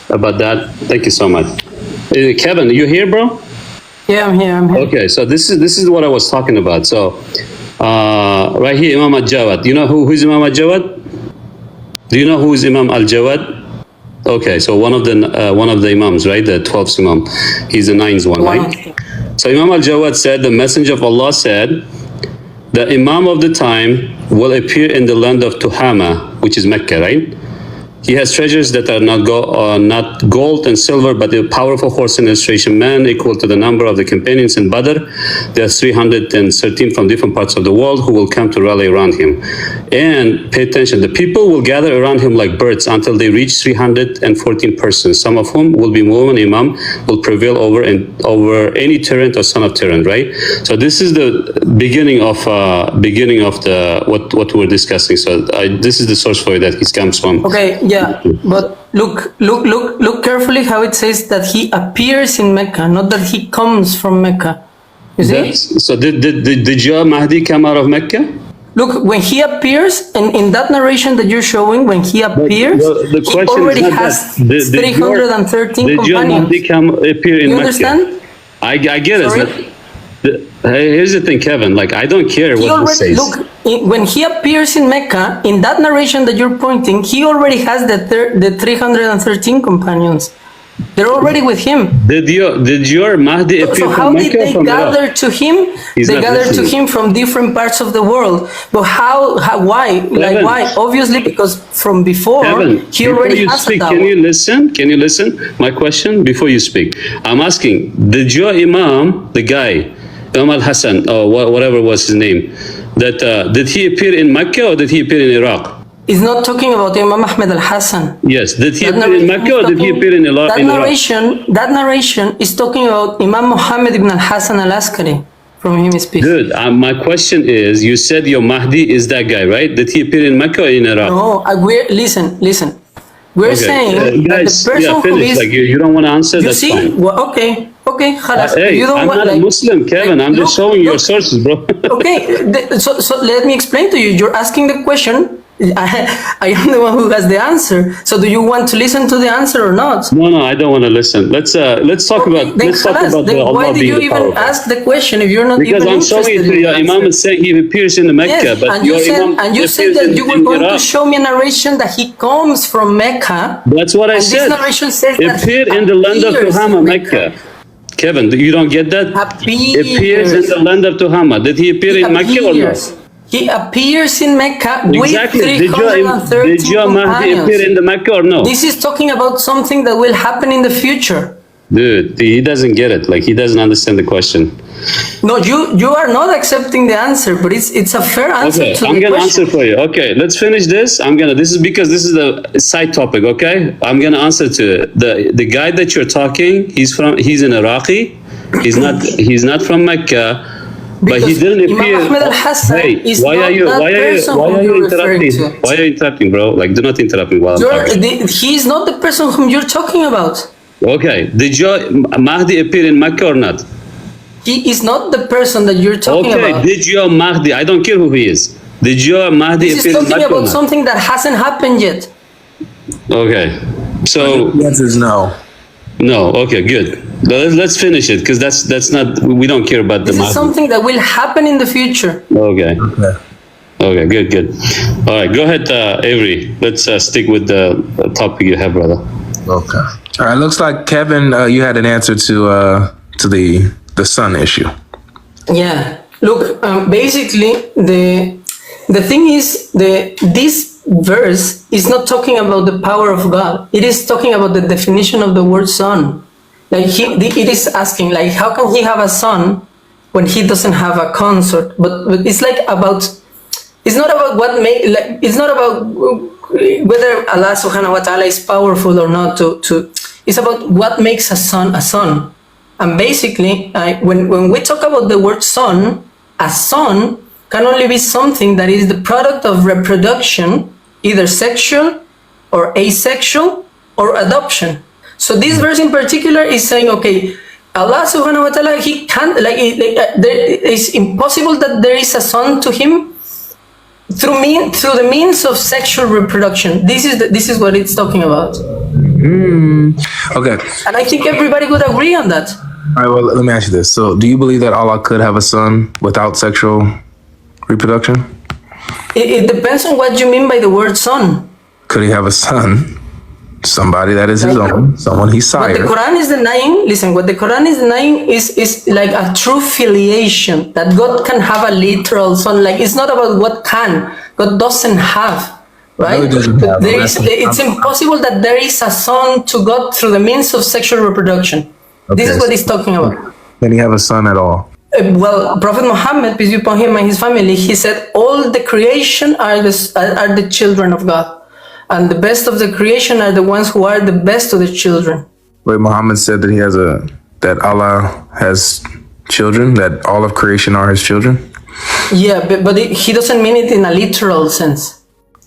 about that? Thank you so much. Kevin, you here, bro? Yeah, I'm here. Okay, so this is what I was talking about. So, right here, Imam Al-Jawad. You know who's Imam Al-Jawad? Do you know who is Imam Al-Jawad? Okay, so one of the Imams, right? The 12th Imam. He's the 9th one, right? So Imam Al-Jawad said, the Messenger of Allah said, the Imam of the time will appear in the land of Tuhama, which is Mecca, right? He has treasures that are not gold and silver, but a powerful horse and illustration man equal to the number of the companions in Badr. There are 313 from different parts of the world who will come to rally around him. And pay attention, the people will gather around him like birds until they reach 314 persons, some of whom will be women. Imam will prevail over any tyrant or son of tyrant, right? So this is the beginning of the what we're discussing. So this is the source for it that it comes from. Okay. Yeah, but look carefully how it says that he appears in Mecca, not that he comes from Mecca. You see? So did your Mahdi come out of Mecca? Look, when he appears, and in that narration that you're showing, when he appears, the he already has 313 did your Mahdi appear in you Mecca? Understand? I get Sorry? it. Here's the thing, Kevin. Like, I don't care what he says. Look, when he appears in Mecca, in that narration that you're pointing, he already has the 313 companions. They're already with him. Did your Mahdi appear so how from did Mecca they from gather Iraq? to him? He's they not gathered listening. to him from different parts of the world. But why? Kevin, like, why? Obviously, because from before, Kevin, he already has speak, a can dawah. you listen? My question before you speak. I'm asking, did your Imam, the guy, Imam al-Hassan, or whatever was his name, did he appear in Mecca or did he appear in Iraq? He's not talking about Imam Ahmed al-Hassan. Yes, did he appear in Mecca or did he appear in Iraq? That narration is talking about Imam Muhammad ibn al-Hassan al-Askari. From him is peace. Good. My question is, you said your Mahdi is that guy, right? Did he appear in Mecca or in Iraq? No, listen. We're saying guys, that the person who is... Like, you don't want to answer, that's fine. Well, okay, khalas. Hey, you don't I'm not a Muslim, Kevin. I'm just showing your sources, bro. Okay, so let me explain to you. You're asking the question. I am the one who has the answer. So do you want to listen to the answer or not? No, I don't want to listen. Let's talk about the Allah why did you being even powerful. ask the question if you're not because even interested? Because I'm showing it to your Imam is saying he appears in the Mecca, yes, but and your Imam and you said that you were going Iraq. to show me a narration that he comes from Mecca. That's what I said. This narration says that appeared in the land of Tuhama, Mecca. Kevin, you don't get that? Appears in the land of Tuhama. Did he appear in Mecca or not? He appears in Mecca exactly. with 313 Did your Mahdi appear in the Mecca or no? This is talking about something that will happen in the future. Dude, he doesn't get it. Like, he doesn't understand the question. No, you are not accepting the answer, but it's a fair answer to the question. I'm gonna answer for you. Okay, let's finish this. This is because this is the side topic, okay? I'm gonna answer to it. The guy that you're talking, he's an Iraqi. He's not from Mecca. But he didn't appear. Imam Ahmed al-Hassan is why not are you interrupting? Why are you interrupting, bro? Like, do not interrupt me while I'm talking. He is not the person whom you're talking about. Okay, did your Mahdi appear in Mecca or not? He is not the person that you're talking about. Okay, did your Mahdi, I don't care who he is, did your Mahdi appear in Mecca? This is talking about something that hasn't happened yet. Okay, so the answer is no. No, okay, good. Let's finish it, because that's not, we don't care about the Mahdi. This is something that will happen in the future. Okay, good. All right, go ahead, Avery. Let's stick with the topic you have, brother. Okay. All right. Looks like Kevin, you had an answer to the son issue. Yeah. Look, basically, the thing is, this verse is not talking about the power of God. It is talking about the definition of the word son. Like it is asking, like, how can he have a son when he doesn't have a consort? But it's like about. It's not about it's not about whether Allah Subhanahu wa Taala is powerful or not. It's about what makes a son a son. And basically, when we talk about the word son, a son can only be something that is the product of reproduction, either sexual or asexual or adoption. So this verse in particular is saying, okay, Allah Subhanahu wa Taala, he can't, it's impossible that there is a son to him through the means of sexual reproduction. This is what it's talking about. Okay. And I think everybody would agree on that. All right, well, let me ask you this. So, do you believe that Allah could have a son without sexual reproduction? It depends on what you mean by the word son. Could he have a son? Somebody that is his own, someone he sired. What the Quran is denying, listen, what the Quran is denying is like a true filiation, that God can have a literal son. Like, it's not about what can, God doesn't have. Right? No, he doesn't have. It's impossible that there is a son to God through the means of sexual reproduction. Okay. This is what he's talking about. Can he have a son at all? Well, Prophet Muhammad, peace be upon him and his family, he said all the creation are the children of God. And the best of the creation are the ones who are the best of the children. Wait, Muhammad said that that Allah has children, that all of creation are his children? Yeah, but he doesn't mean it in a literal sense.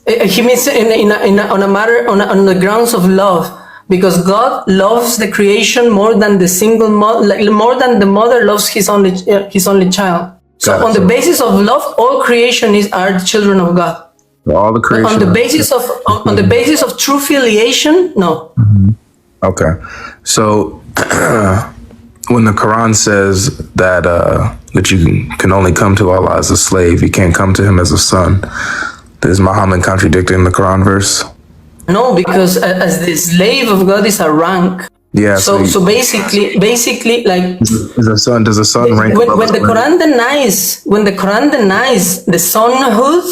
He means it on the grounds of love, because God loves the creation more than more than the mother loves his only child. So on the basis of love, all creation are the children of God. All the creation. On the basis of true filiation, no. Mm-hmm. Okay, so when the Quran says that you can only come to Allah as a slave, you can't come to Him as a son, is Muhammad contradicting the Quran verse? No, because as the slave of God is a rank. Yeah. So basically, like, does the son rank? When the Quran denies the sonhood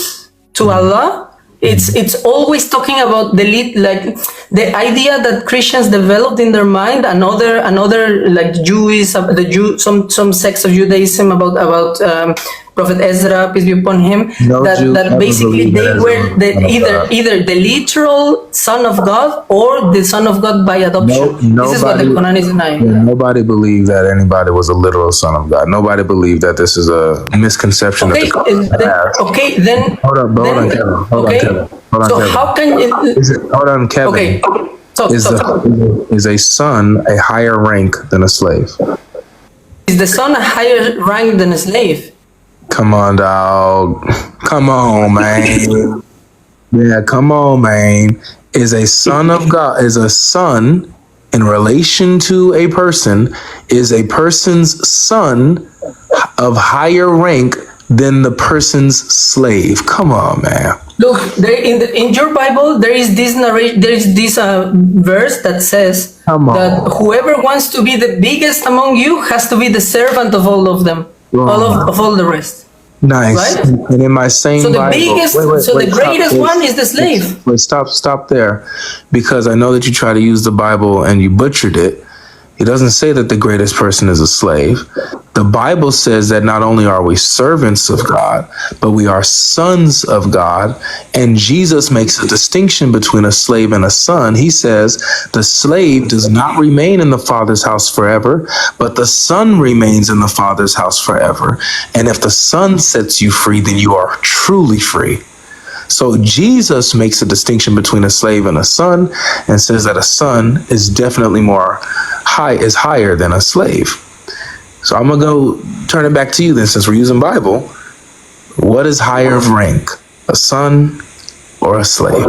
to Allah, it's always talking about the idea that Christians developed in their mind, another like some sects of Judaism about Prophet Ezra, peace be upon him, that basically they were either the literal son of God or the son of God by adoption. This is what the Quran is denying. Yeah, nobody believed that anybody was a literal son of God. Nobody believed that this is a misconception. Okay, then hold on, Kevin. How can it? Hold on, Kevin. Okay. Is a son a higher rank than a slave? Is the son a higher rank than a slave? Come on, dog. Come on, man. Yeah, come on, man. Is a son of God, is a son in relation to a person, is a person's son of higher rank than the person's slave? Come on, man. Look, in your Bible, there is this verse that says that whoever wants to be the biggest among you has to be the servant of all of them, of all the rest. Nice. Right? And in my same so the Bible, biggest, the greatest one is the slave. Wait, stop there, because I know that you try to use the Bible and you butchered it. It doesn't say that the greatest person is a slave. The Bible says that not only are we servants of God, but we are sons of God. And Jesus makes a distinction between a slave and a son. He says the slave does not remain in the Father's house forever, but the son remains in the Father's house forever. And if the son sets you free, then you are truly free. So Jesus makes a distinction between a slave and a son, and says that a son is definitely higher than a slave. So I'm gonna go turn it back to you then, since we're using Bible. What is higher of rank, a son or a slave?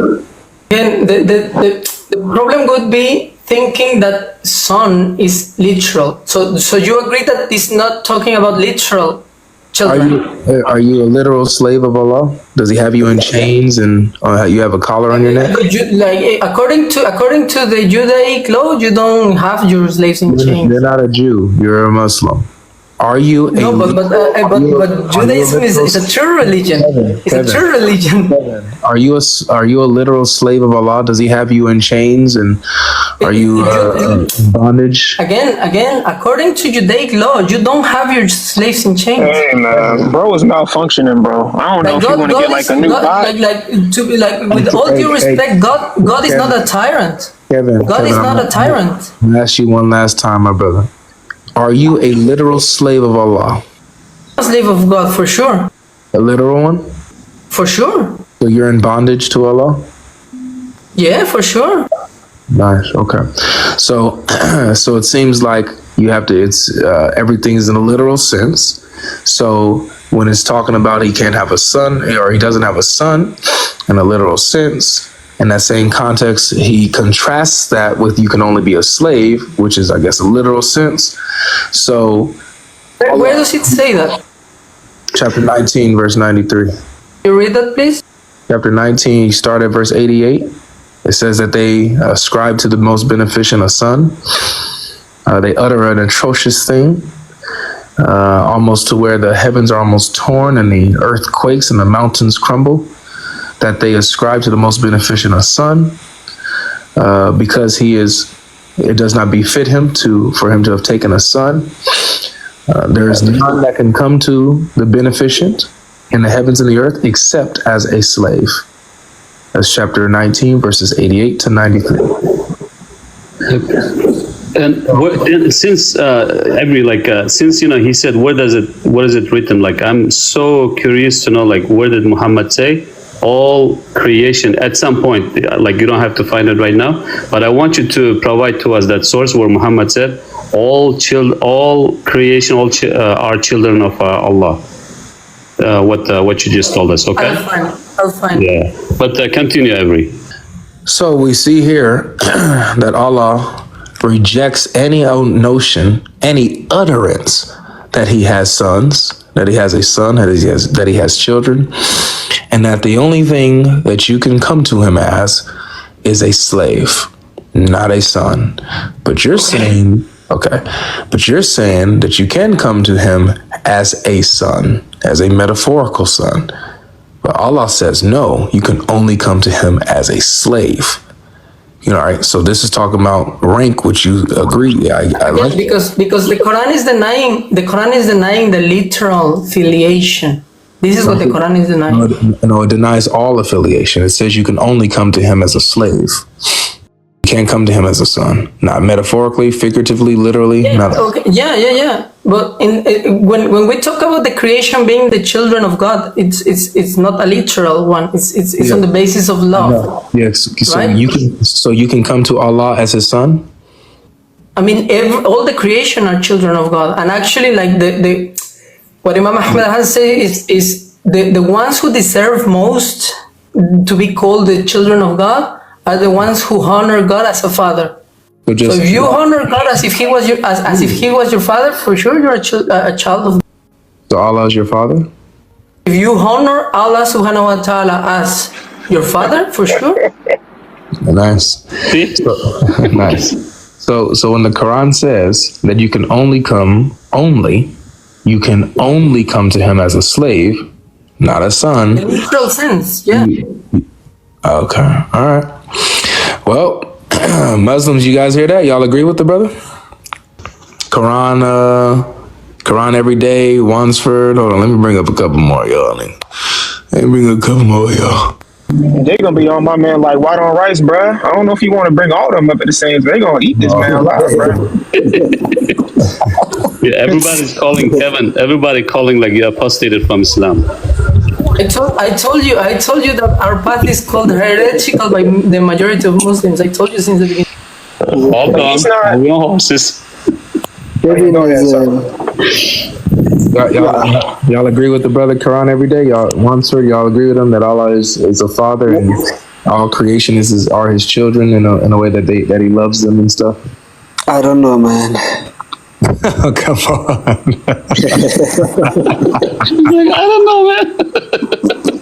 And the problem would be thinking that son is literal. So you agree that it's not talking about literal. children. Are you a literal slave of Allah? Does he have you in chains and you have a collar on your neck? Like according to the Judaic law, you don't have your slaves in chains. You're not a Jew. You're a Muslim. Are you? No, but Judaism is a true religion. It's a true religion. Are you a literal slave of Allah? Does he have you in chains and are you in bondage? Again, according to Judaic law, you don't have your slaves in chains. Hey man, bro is malfunctioning, bro. I don't know if you want to get like a new vibe. With all due respect, God is not a tyrant. God is not a tyrant. I'm gonna ask you one last time, my brother. Are you a literal slave of Allah? A slave of God, for sure. A literal one? For sure. So you're in bondage to Allah? Yeah, for sure. Nice. Okay. So, so it seems like you have to. It's everything's in a literal sense. So when it's talking about he can't have a son or he doesn't have a son, in a literal sense, in that same context, he contrasts that with you can only be a slave, which is, I guess, a literal sense. So, where does it say that? Chapter 19, verse 93. You read that, please. Chapter 19, you start at verse 88. It says that they ascribe to the most beneficent a son. They utter an atrocious thing, almost to where the heavens are almost torn and the earth quakes and the mountains crumble. That they ascribe to the most beneficent a son, because it does not befit him for him to have taken a son. There is none that can come to the beneficent in the heavens and the earth except as a slave. That's chapter 19, verses 88 to 93. And since since he said, what is it written? Like, I'm so curious to know, like, where did Muhammad say all creation at some point? Like, you don't have to find it right now, but I want you to provide to us that source where Muhammad said all creation are children of Allah. What you just told us, okay? I'll find. Yeah, but continue, Avery. So we see here that Allah rejects any notion, any utterance that he has sons, that he has a son, that he has children, and that the only thing that you can come to him as is a slave, not a son. But you're saying, that you can come to him as a son, as a metaphorical son. But Allah says, no, you can only come to him as a slave. Right? So this is talking about rank, which you agree. I like because the Quran is denying the literal filiation. This is what the Quran is denying. No, it denies all affiliation. It says you can only come to him as a slave. You can't come to him as a son. Not metaphorically, figuratively, literally. Yeah. But when we talk about the creation being the children of God, it's not a literal one. It's on the basis of love. No. Yes. So right? you can come to Allah as his son. I mean, all the creation are children of God, and actually, like what Imam Ahmed has said is the ones who deserve most to be called the children of God are the ones who honor God as a father. So if you honor God as if he was your father, for sure you're a child of God. So Allah is your father? If you honor Allah subhanahu wa ta'ala as your father, for sure. Nice. Nice. So when the Quran says that you can only come to him as a slave, not a son. In literal sense, yeah. Okay. All right. Well, Muslims, you guys hear that? Y'all agree with the brother? Quran every day, Wansford. Hold on, let me bring up a couple more, y'all. They gonna be on my man like white on rice, bruh. I don't know if you want to bring all them up at the same time. They gonna eat this man alive, bruh. Yeah, everybody's calling Kevin. Everybody calling like you apostated from Islam. I told you that our path is called heretical by the majority of Muslims. I told you since the beginning. Hold on. We're on horses. Y'all agree with the brother Quran every day? Y'all agree with him that Allah is a father and all creation are his children in a way that he loves them and stuff? I don't know, man. Oh, come on. He's like, I don't know, man.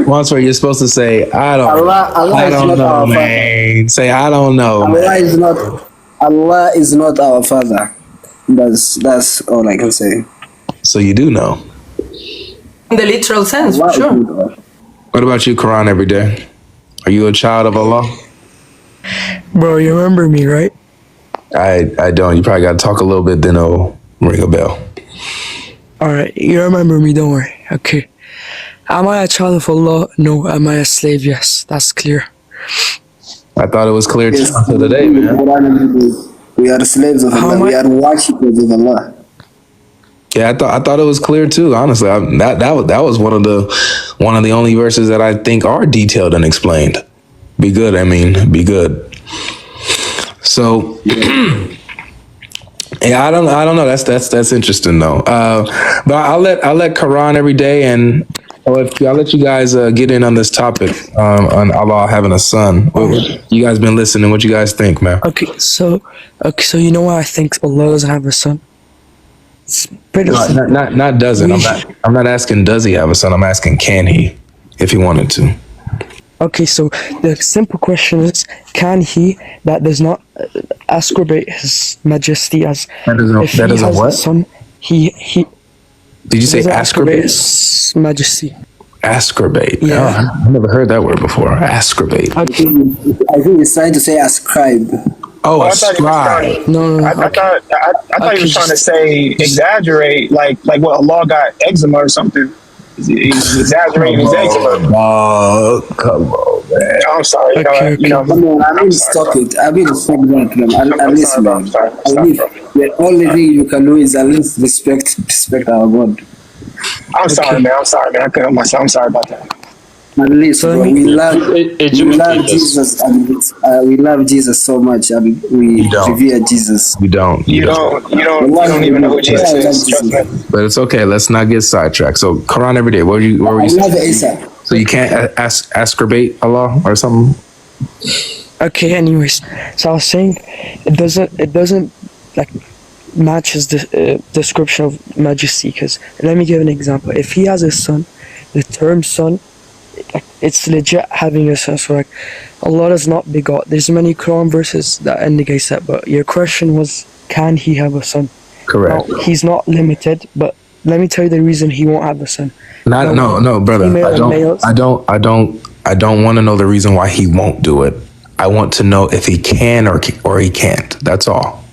Once where you're supposed to say, I don't Allah I is don't not know, our man. Say, I don't know, Allah is not our father. That's all I can say. So you do know. In the literal sense, for Allah is sure. not our- What about you, Quran, every day? Are you a child of Allah? Bro, you remember me, right? I don't. You probably got to talk a little bit, then it'll ring a bell. Alright, you remember me, don't worry. Okay. Am I a child of Allah? No. Am I a slave? Yes. That's clear. I thought it was clear Yes, until today, man. we are slaves of How Allah. We much- are worshippers of Allah. Yeah, I thought it was clear too. Honestly, that was one of the only verses that I think are detailed and explained. Be good. I mean, be good. So, yeah, I don't know. That's interesting though. But I'll let Quran every day, and I'll let you guys get in on this topic on Allah having a son. You guys been listening? What you guys think, man? Okay, so you know why I think Allah doesn't have a son? It's pretty simple. Not doesn't. I'm not asking does he have a son. I'm asking can he, if he wanted to. Okay, so the simple question is, can he that does not ascribate his majesty as That doesn't- if that he doesn't has what? a son, he Did you say doesn't ascribate ascribate? his majesty. Ascribate. Yeah. Oh, I've never heard that word before. Ascribate. I think he's trying to say ascribe. Oh, I thought he was ascribe. trying- No, I okay. thought he was trying to say exaggerate, like what Allah got eczema or something. He's exaggerating his eczema. Oh, come on, man. I'm sorry. Okay, You know, Come on, I mean, I'm stop sorry, it. I mean, stop that, man. I'm I listen, sorry, man. I'm sorry. I mean, the only thing you can do is at least respect our God. I'm sorry, man. I'm sorry, man. I couldn't help myself. I'm sorry about that. At least, So bro, let me- we love Educate us. Jesus, and we love Jesus so much, and we You don't. revere Jesus. You don't. You don't even know who Jesus is. Trust me. But it's okay. Let's not get sidetracked. So, Quran every day. What were you I love saying? Isa. So you can't ascribate Allah or something? Okay, anyways, so I was saying it doesn't like matches the description of majesty, because let me give an example. If he has a son, the term son, like, it's legit having a son. So like Allah does not begot. There's many Quran verses that indicate that, but your question was, can he have a son? Correct. Now, he's not limited, but let me tell you the reason he won't have a son. No, brother. Female and males. I don't want to know the reason why he won't do it. I want to know if he can or he can't. That's all.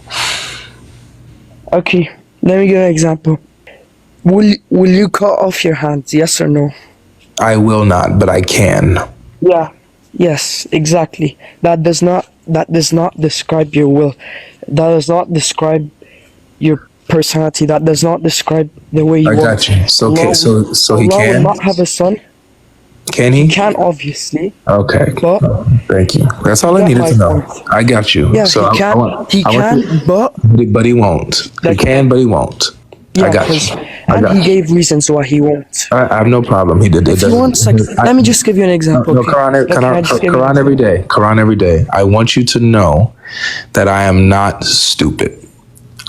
Okay, let me give an example. Will you cut off your hands? Yes or no? I will not, but I can. Yeah. Yes, exactly. That does not describe your will. That does not describe your personality. That does not describe the way you I are. got you. So okay, so he Allah will can. not have a son. Can he? He can, obviously, Okay. but Thank you. That's all I got needed my to know. point. I got you. yeah, So he can. I want He you- can, but but he won't. He Like- can, but he won't. yeah, I got 'cause- you. and he gave reasons why he won't. I have no problem. He did. If you want, like, let me just give you an example. No, okay? Quran, Like, can I just give you an Quran every day. Quran every day. I want you to know that I am not stupid.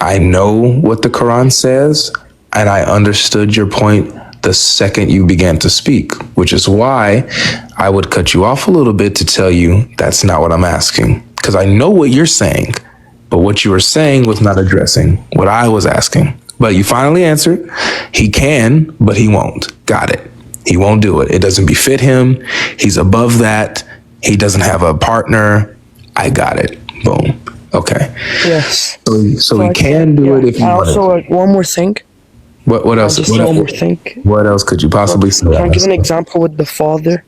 I know what the Quran says, and I understood your point the second you began to speak, which is why I would cut you off a little bit to tell you that's not what I'm asking. Because I know what you're saying, but what you were saying was not addressing what I was asking. But you finally answered. He can, but he won't. Got it. He won't do it. It doesn't befit him. He's above that. He doesn't have a partner. I got it. Boom. Okay. Yes. So he I can do yeah. it if he And wanted. also, like, one more thing. What else? Just one more thing. What else could you possibly say? Can I give an example with the father?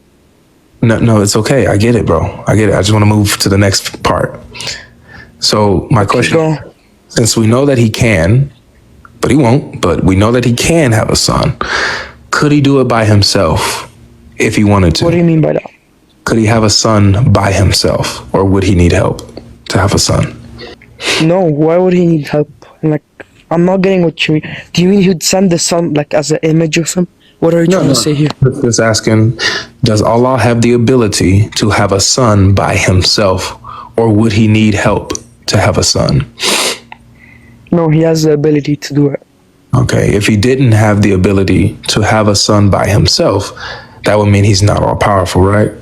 No, it's okay. I get it, bro. I get it. I just want to move to the next part. So my question, Go. since we know that he can, but he won't, but we know that he can have a son, could he do it by himself if he wanted to? What do you mean by that? Could he have a son by himself, or would he need help to have a son? No, why would he need help? Like, I'm not getting what you mean. Do you mean he'd send the son like as an image of him? What are you trying to say here? Just asking, does Allah have the ability to have a son by himself, or would he need help to have a son? No, he has the ability to do it. Okay, if he didn't have the ability to have a son by himself, that would mean he's not all powerful, right?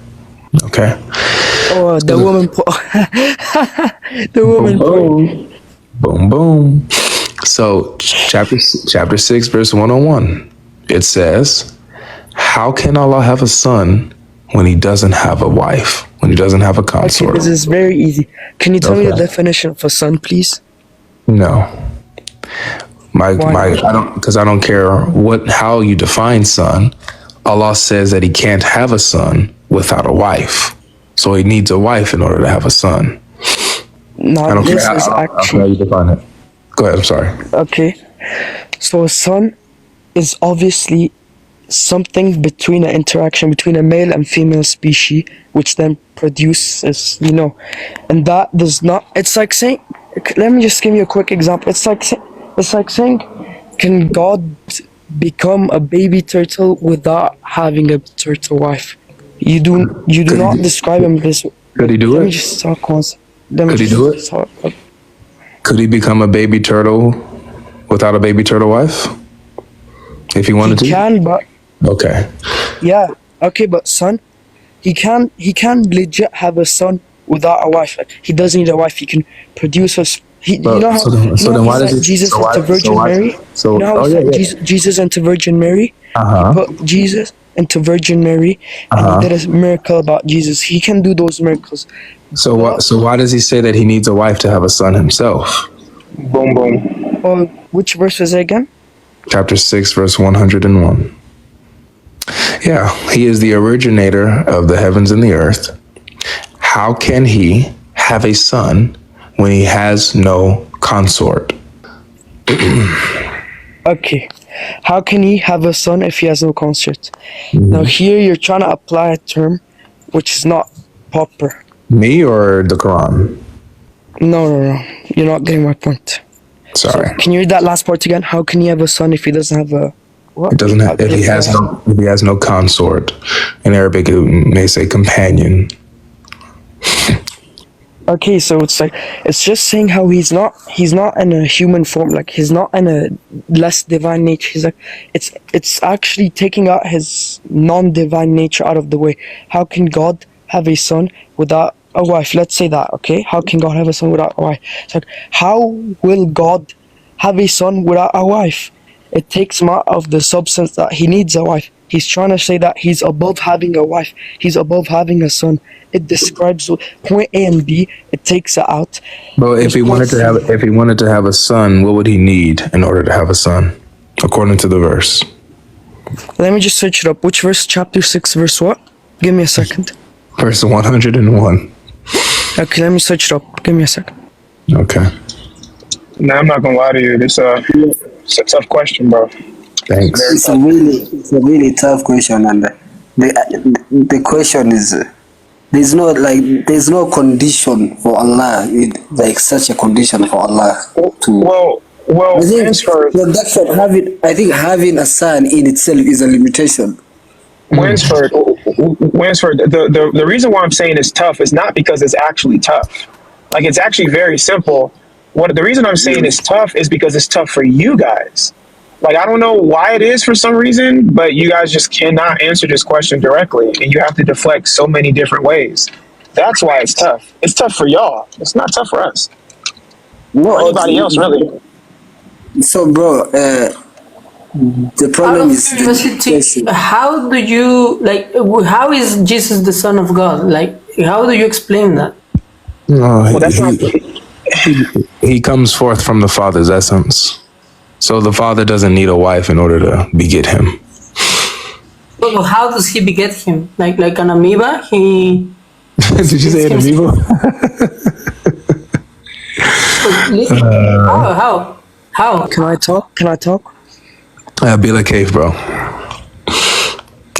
Okay. Oh, the woman the woman point. Boom, boom. So, chapter 6, verse 101, it says, how can Allah have a son when he doesn't have a wife, when he doesn't have a Okay, consort? this is very easy. Can you tell me the Okay. definition of a son, please? No. Why? I don't care how you define son. Allah says that he can't have a son without a wife. So he needs a wife in order to have a son. No, I don't this care is how actually you define it. Go ahead, I'm sorry. okay. So a son is obviously something between an interaction between a male and female species, which then produces, and that does not. It's like saying, let me just give you a quick example. It's like saying, can God become a baby turtle without having a turtle wife? You do not describe him this way. Could he do Let me it? just talk once. Let me Could he just do it? talk. Could he become a baby turtle without a baby turtle wife? If he wanted He to? can, but Okay. yeah, okay, but son, he can legit have a son without a wife. Like, he doesn't need a wife. He can produce us. You know how, why does he he? sent Jesus so why- into Virgin so why- Mary? So, You know how oh he yeah, sent yeah. Jesus into Virgin Mary? Uh-huh. He put Jesus into Virgin Mary, and he did a miracle about Jesus. He can do those miracles. So what? So why does he say that he needs a wife to have a son himself? Boom, boom. Oh, which verse is it again? Chapter 6, verse 101. Yeah, he is the originator of the heavens and the earth. How can he have a son when he has no consort? Okay. How can he have a son if he has no consort? Now here you're trying to apply a term which is not proper. Me or the Quran? No. You're not getting my point. Sorry. So, can you read that last part again? How can he have a son if he doesn't have a what? It doesn't have, if he has no consort. In Arabic, it may say companion. Okay, so it's just saying how he's not in a human form, like he's not in a less divine nature. He's like it's actually taking out his non-divine nature out of the way. How can God have a son without a wife? Let's say that, okay? How can God have a son without a wife? It's like, how will God have a son without a wife? It takes him out of the substance that he needs a wife. He's trying to say that he's above having a wife. He's above having a son. It describes point A and B. It takes it out. But if he wanted to have a son, what would he need in order to have a son, according to the verse? Let me just search it up. Which verse? Chapter 6, verse what? Give me a second. Verse 101. Okay, let me search it up. Give me a second. Okay. Nah, I'm not gonna lie to you. It's a tough question, bro. Thanks. It's a really tough question, and the question is, there's no condition for Allah, like such a condition for Allah to. Well, I think Winsford, having a son in itself is a limitation. Winsford, the reason why I'm saying it's tough is not because it's actually tough. Like, it's actually very simple. The reason I'm saying it's tough is because it's tough for you guys. Like, I don't know why it is for some reason, but you guys just cannot answer this question directly, and you have to deflect so many different ways. That's why it's tough. It's tough for y'all. It's not tough for us. Or anybody else, really. So, bro, the problem is curiosity, how do you how is Jesus the Son of God? Like, how do you explain that? No, That's not. he comes forth from the Father's essence. So the Father doesn't need a wife in order to beget him. Well, how does he beget him? Like an amoeba? He Did you say an amoeba? How? Can I talk? Be like cave, bro.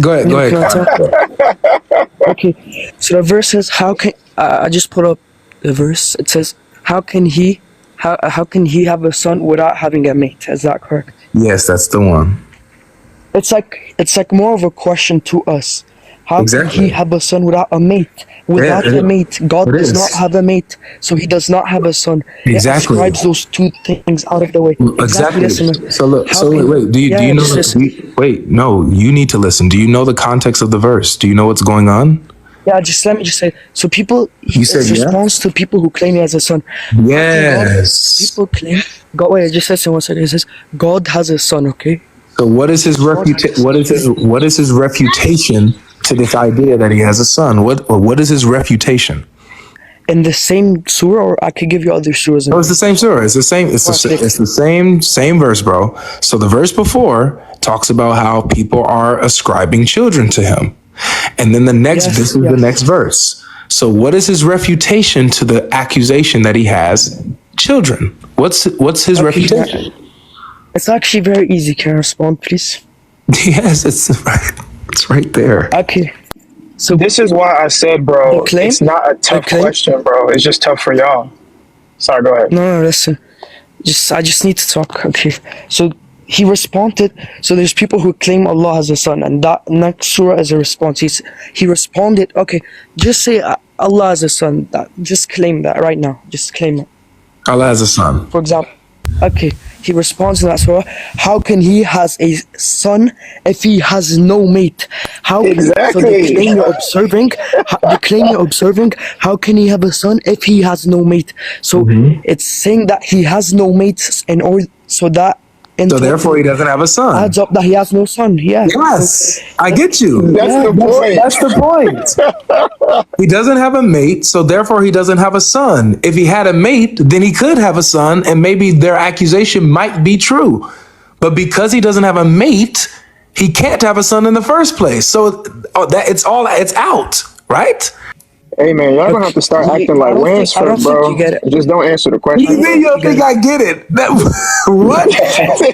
Go ahead. Can I talk? Okay, so the verse says, how can I just put up the verse? It says, how can he have a son without having a mate? Is that correct? Yes, that's the one. It's like more of a question to us. How can he have a son without a mate? Without a mate, God does not have a mate, so he does not have a son. Exactly. It ascribes those two things out of the way. Exactly. Listener. So look. Wait. Do you know? Wait. No. You need to listen. Do you know the context of the verse? Do you know what's going on? Yeah. Just let me just say. So people. He said response to people who claim he has a son. Yes. People claim God. Wait. Just listen. One second. It says God has a son. Okay. So what is his What is his refutation to this idea that he has a son? What is his refutation? In the same surah, or I could give you other surahs. No, it's the same surah. It's the same. It's the same verse, bro. So the verse before talks about how people are ascribing children to him, and then the next the next verse. So what is his refutation to the accusation that he has children? What's his refutation? It's actually very easy. Can I respond, please? Yes, it's right there. Okay. So this is why I said, bro, it's not a tough question, bro. It's just tough for y'all. Sorry, go ahead. No, listen. I just need to talk. Okay. So he responded. So there's people who claim Allah has a son, and that next surah is a response. He responded. Okay, just say Allah has a son. Just claim that right now. Just claim it. Allah has a son. For example. Okay. He responds to that surah. How can he has a son if he has no mate? Exactly. So the claim you're observing, how can he have a son if he has no mate? So it's saying that he has no mates in order so that so therefore he doesn't have a son. Adds up that he has no son. Yeah. Yes, I get you. That's the point. That's the point. He doesn't have a mate, so therefore he doesn't have a son. If he had a mate, then he could have a son, and maybe their accusation might be true. But because he doesn't have a mate, he can't have a son in the first place. So it's out, right? Hey man, y'all gonna have to start acting like Ransford, bro. Just don't answer the question. You don't think I get it? What?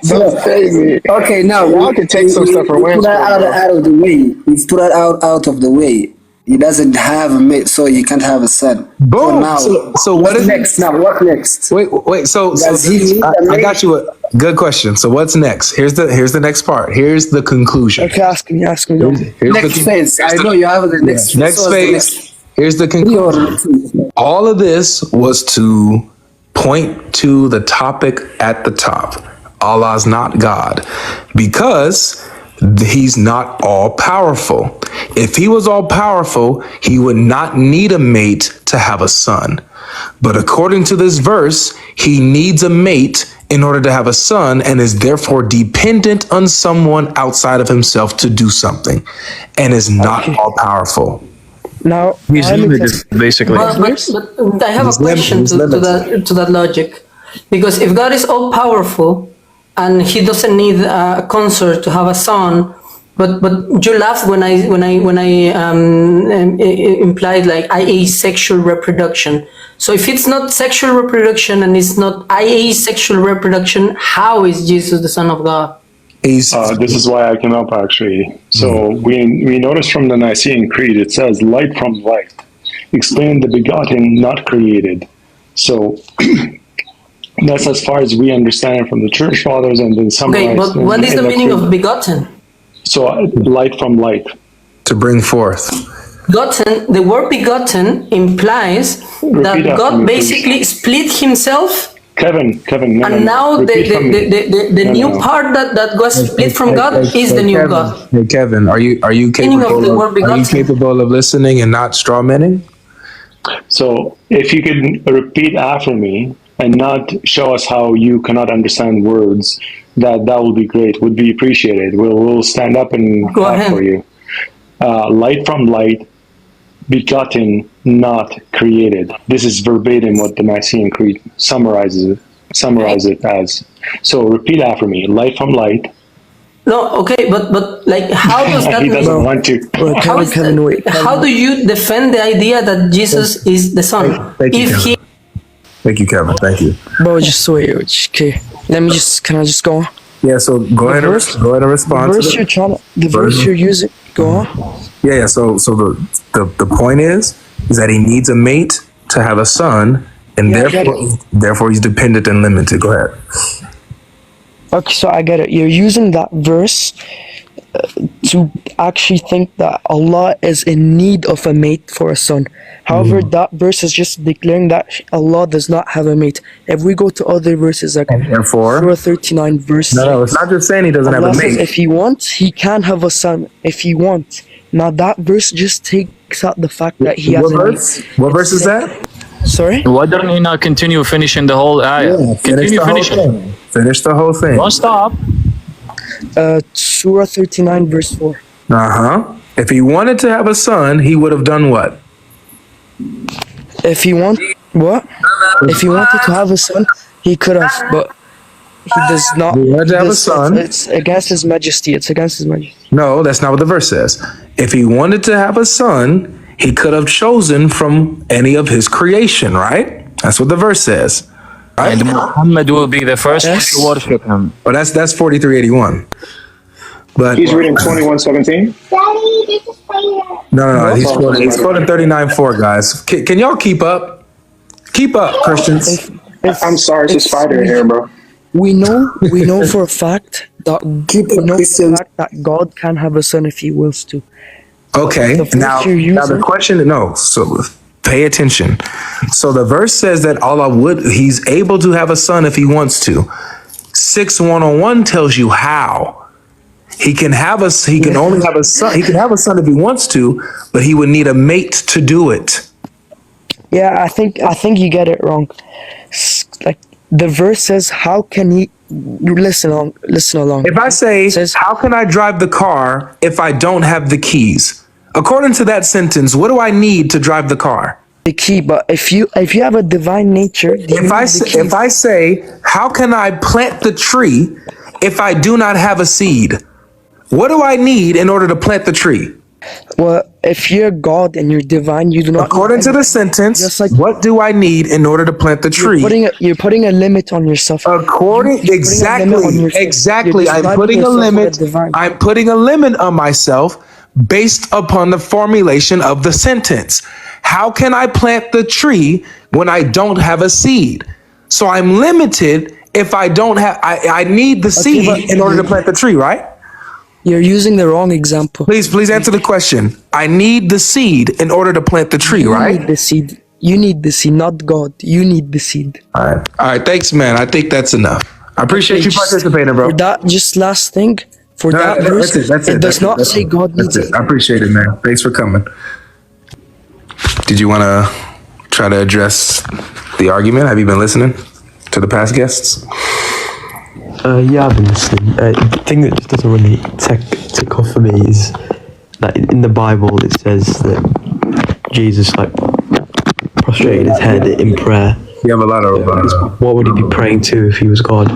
That's crazy. Okay, now y'all can take some stuff from Ransford. Out of the way. He's put that out of the way. He doesn't have a mate, so he can't have a son. Boom. So what is next? Now what next? Wait. So I got you a good question. So what's next? Here's the next part. Here's the conclusion. Okay, ask me. Here's next phase. I know you have the next. Next phase. Here's the conclusion. All of this was to point to the topic at the top. Allah's not God, because he's not all powerful. If he was all powerful, he would not need a mate to have a son. But according to this verse, he needs a mate in order to have a son, and is therefore dependent on someone outside of himself to do something, and is not all powerful. Now he's limited, basically. But I have a question to that logic, because if God is all powerful and he doesn't need a consort to have a son, but you laughed when I implied like IA sexual reproduction. So if it's not sexual reproduction and it's not IA sexual reproduction, how is Jesus the Son of God? This is why I came up, actually. So we notice from the Nicene Creed, it says light from light, explain the begotten, not created. So that's as far as we understand it from the church fathers, and then summarized. Okay, but what is the meaning of begotten? So light from light. To bring forth. Begotten, the word begotten implies that God basically split himself. Kevin. And now the new part that got split from God is the new God. Hey Kevin, are you capable of listening and not strawmanning? So if you could repeat after me and not show us how you cannot understand words, that will be great. Would be appreciated. We'll stand up and clap for you. Light from light, begotten, not created. This is verbatim what the Nicene Creed summarizes it as. So repeat after me. Light from light. No, okay, but like, how does that? He doesn't want to. How do you defend the idea that Jesus is the Son? Thank you, Kevin. Thank you. Bro, just wait. Okay, can I just go on? Yeah. So go ahead and respond. The verse you're using. Go on. Yeah. So the point is that he needs a mate to have a son, and therefore he's dependent and limited. Go ahead. Okay, so I get it. You're using that verse to actually think that Allah is in need of a mate for a son. However, that verse is just declaring that Allah does not have a mate. If we go to other verses like Therefore, Surah 39 verse no, it's not just saying he doesn't Allah have a says mate. if he wants, he can have a son if he wants. Now that verse just takes out the fact that he has What a verse? mate. What verse is that? Sorry? Why don't you not continue finishing the whole ayah? Finish Continue the whole finishing. thing. Finish the whole thing. Don't stop. Surah 39 verse 4. If he wanted to have a son, he would have done what? If he If he wanted to have a son, he could have, but he does not. He wanted to have a son. It's against his majesty. It's against his majesty. No, that's not what the verse says. If he wanted to have a son, he could have chosen from any of his creation, right? That's what the verse says. Right? And Muhammad will be the first one Yes. to worship him. But that's 4381. But He's reading 21:17. no, he's quoting 39:4, guys. Can y'all keep up? Keep up, Christians. I'm sorry, it's a spider in here, bro. We know for a fact that God can have a son if he wills to. Okay, The verse now you're the using- question, no, so pay attention. So the verse says that he's able to have a son if he wants to. 6:101 tells you how. He can only have a son. He can have a son if he wants to, but he would need a mate to do it. Yeah, I think you get it wrong. Like the verse says, how can he? Listen along. If I say, It says, how can I drive the car if I don't have the keys? According to that sentence, what do I need to drive the car? the key, but if you have a divine nature, If I say, how can I plant the tree if I do not have a seed? What do I need in order to plant the tree? well, if you're God and you're divine, you do not. According to the sentence, Just like- what do I need in order to plant the tree? You're putting a limit on yourself. You're putting a limit on Exactly. yourself. I'm You're putting a describing limit. yourself as divine. I'm putting a limit on myself based upon the formulation of the sentence. How can I plant the tree when I don't have a seed? So I'm limited if I don't have. I need the seed but- in order to plant the tree, right? You're using the wrong example. Please answer the question. I need the seed in order to plant the tree, You right? need the seed. You need the seed, not God. You need the seed. All right. Thanks, man. I think that's enough. I appreciate you participating, bro. For that, just last thing. For that verse, it does not say God needs it. I appreciate it, man. Thanks for coming. Did you want to try to address the argument? Have you been listening to the past guests? Yeah, I've been listening. The thing that just doesn't really tick off for me is that in the Bible it says that Jesus prostrated his head in prayer. You have a lot of. What would he be praying to if he was God?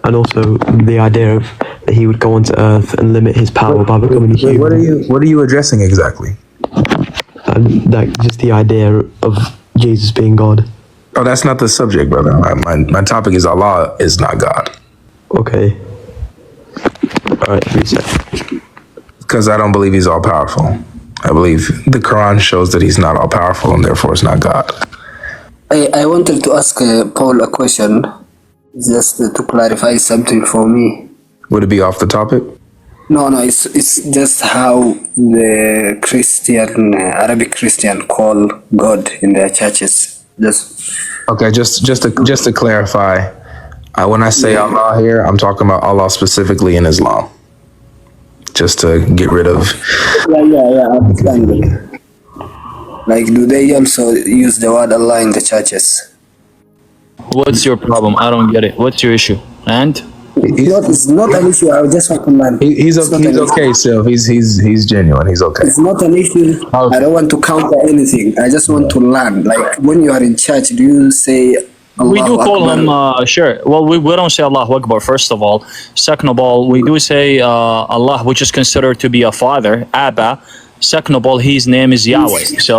And also the idea of that he would go onto Earth and limit his power by becoming a human. What are you addressing exactly? And just the idea of Jesus being God. Oh, that's not the subject, brother. My topic is Allah is not God. Okay. All right, reset. Because I don't believe he's all powerful. I believe the Quran shows that he's not all powerful and therefore it's not God. I wanted to ask Paul a question, just to clarify something for me. Would it be off the topic? No, it's just how the Christian, Arabic Christian call God in their churches. Okay, just to clarify, when I say Allah here, I'm talking about Allah specifically in Islam. Just to get rid of. Yeah, understandable. Like, do they also use the word Allah in the churches? What's your problem? I don't get it. What's your issue? And It's not an issue. I just want to learn. He's okay, Sylv. He's genuine. He's okay. It's not an issue. I don't want to counter anything. I just want to learn. Like, when you are in church, do you say Allahu we do call Akbar? him, sure. Well, we don't say Allahu Akbar, first of all. Second of all, we do say Allah, which is considered to be a father, Abba. Second of all, his name is Yahweh. So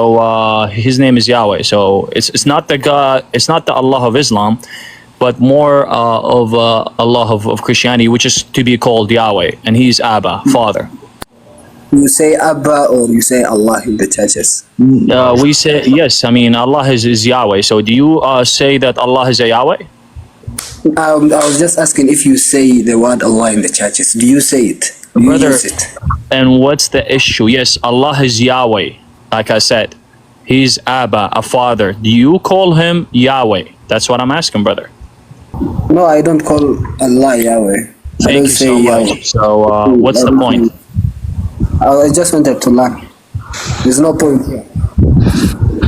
his name is Yahweh. So it's not the God, it's not the Allah of Islam, but more of Allah of Christianity, which is to be called Yahweh, and he's Abba, father. You say Abba or you say Allah in the churches? We say, yes, I mean, Allah is Yahweh. So do you say that Allah is a Yahweh? I was just asking if you say the word Allah in the churches. Do you say it? You Brother, use it. and what's the issue? Yes, Allah is Yahweh. Like I said, He's Abba, a father. Do you call Him Yahweh? That's what I'm asking, brother. No, I don't call Allah Yahweh. I Thank don't you say so Yahweh. much. So, what's the point? I just wanted to learn. There's no point here.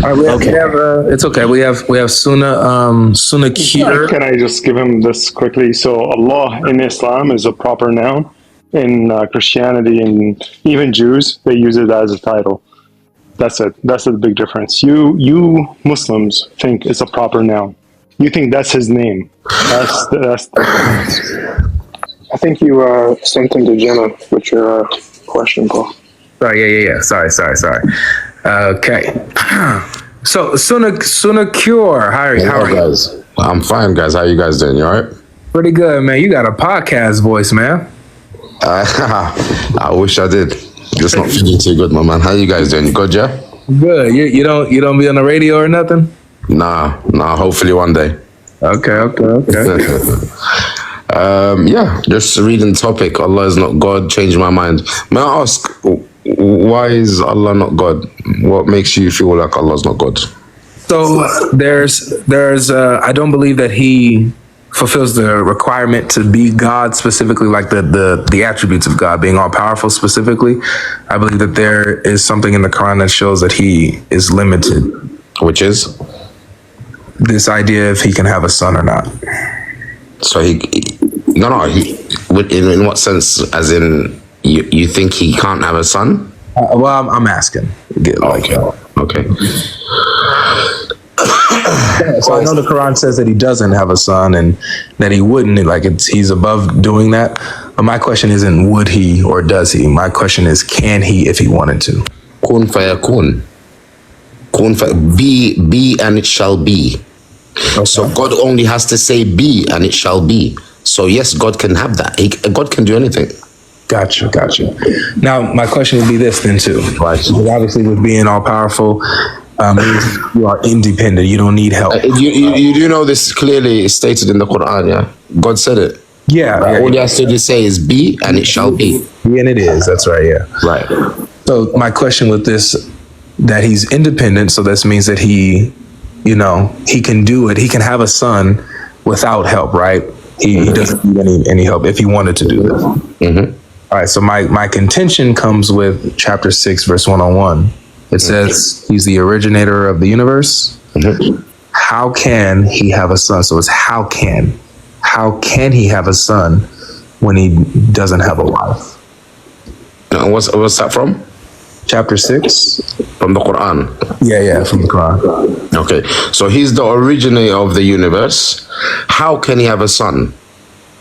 All right, we have it's okay. We have Sunnah Kir. Can I just give him this quickly? So Allah in Islam is a proper noun. In Christianity and even Jews, they use it as a title. That's it. That's the big difference. You Muslims think it's a proper noun. You think that's his name. That's the difference. I think you sent him to Jenna with your question, Paul. Sorry, yeah. Sorry. Okay. So Sunnah Cure. How are you guys? I'm fine, guys. How you guys doing? You alright? Pretty good, man. You got a podcast voice, man. I wish I did. Just not feeling too good, my man. How you guys doing? You good, yeah? Good. You don't be on the radio or nothing? Nah. Hopefully one day. Okay. Yeah, just reading the topic. Allah is not God. Changed my mind. May I ask, why is Allah not God? What makes you feel like Allah is not God? So there's I don't believe that He fulfills the requirement to be God specifically, like the attributes of God being all powerful specifically. I believe that there is something in the Quran that shows that He is limited, which is this idea if He can have a son or not. So in what sense? As in, you think He can't have a son? Well, I'm asking. Okay. So I know the Quran says that He doesn't have a son and that He wouldn't, like He's above doing that. But my question isn't would He or does He? My question is can He if He wanted to? Kun fayakun. Be and it shall be. Okay. So God only has to say be and it shall be. So yes, God can have that. God can do anything. Gotcha. Now my question would be this then too. Right. Because obviously with being all powerful, you are independent. You don't need help. You do know this clearly stated in the Quran, yeah? God said it. Yeah. All he has to say is be and it shall be. Be and it is. That's right, yeah. Right. So my question with this, that He's independent, so this means that He can do it. He can have a son without help, right? He doesn't need any help if He wanted to do this. Mm-hmm. All right, so my contention comes with chapter 6, verse 101. It says He's the originator of the universe. Mm-hmm. How can He have a son? So it's how can He have a son when He doesn't have a wife? What's that from? Chapter 6. From the Quran? Yeah, from the Quran. Okay, so He's the originator of the universe. How can He have a son?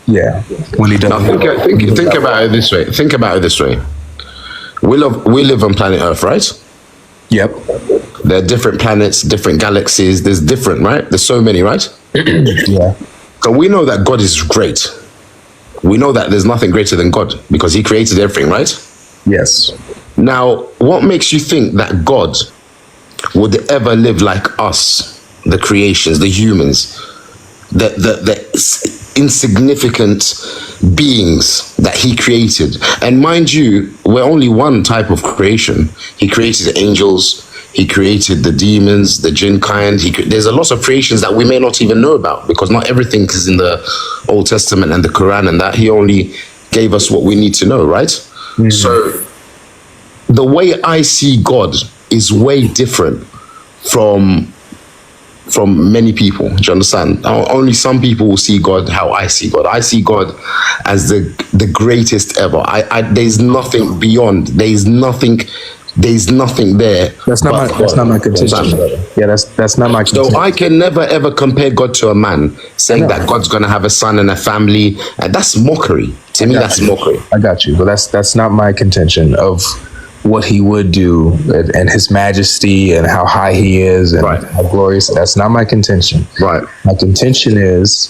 Yeah, when He doesn't. Now think about it this way. We live on planet Earth, right? Yep. There are different planets, different galaxies. There's different, right? There's so many, right? Yeah. So we know that God is great. We know that there's nothing greater than God because He created everything, right? Yes. Now, what makes you think that God would ever live like us, the creations, the humans, the insignificant beings that He created? And mind you, we're only one type of creation. He created the angels, He created the demons, the jinn kind. There's a lot of creations that we may not even know about because not everything is in the Old Testament and the Quran, and that He only gave us what we need to know, right? Mm-hmm. So the way I see God is way different from many people. Do you understand? Only some people will see God how I see God. I see God as the greatest ever. There's nothing beyond. There's nothing there. That's not my contention. Yeah, that's not my contention. So I can never ever compare God to a man, saying that God's gonna have a son and a family, and that's mockery. To me, that's mockery. I got you, but that's not my contention of what He would do and His majesty and how high He is and how glorious. That's not my contention. Right. My contention is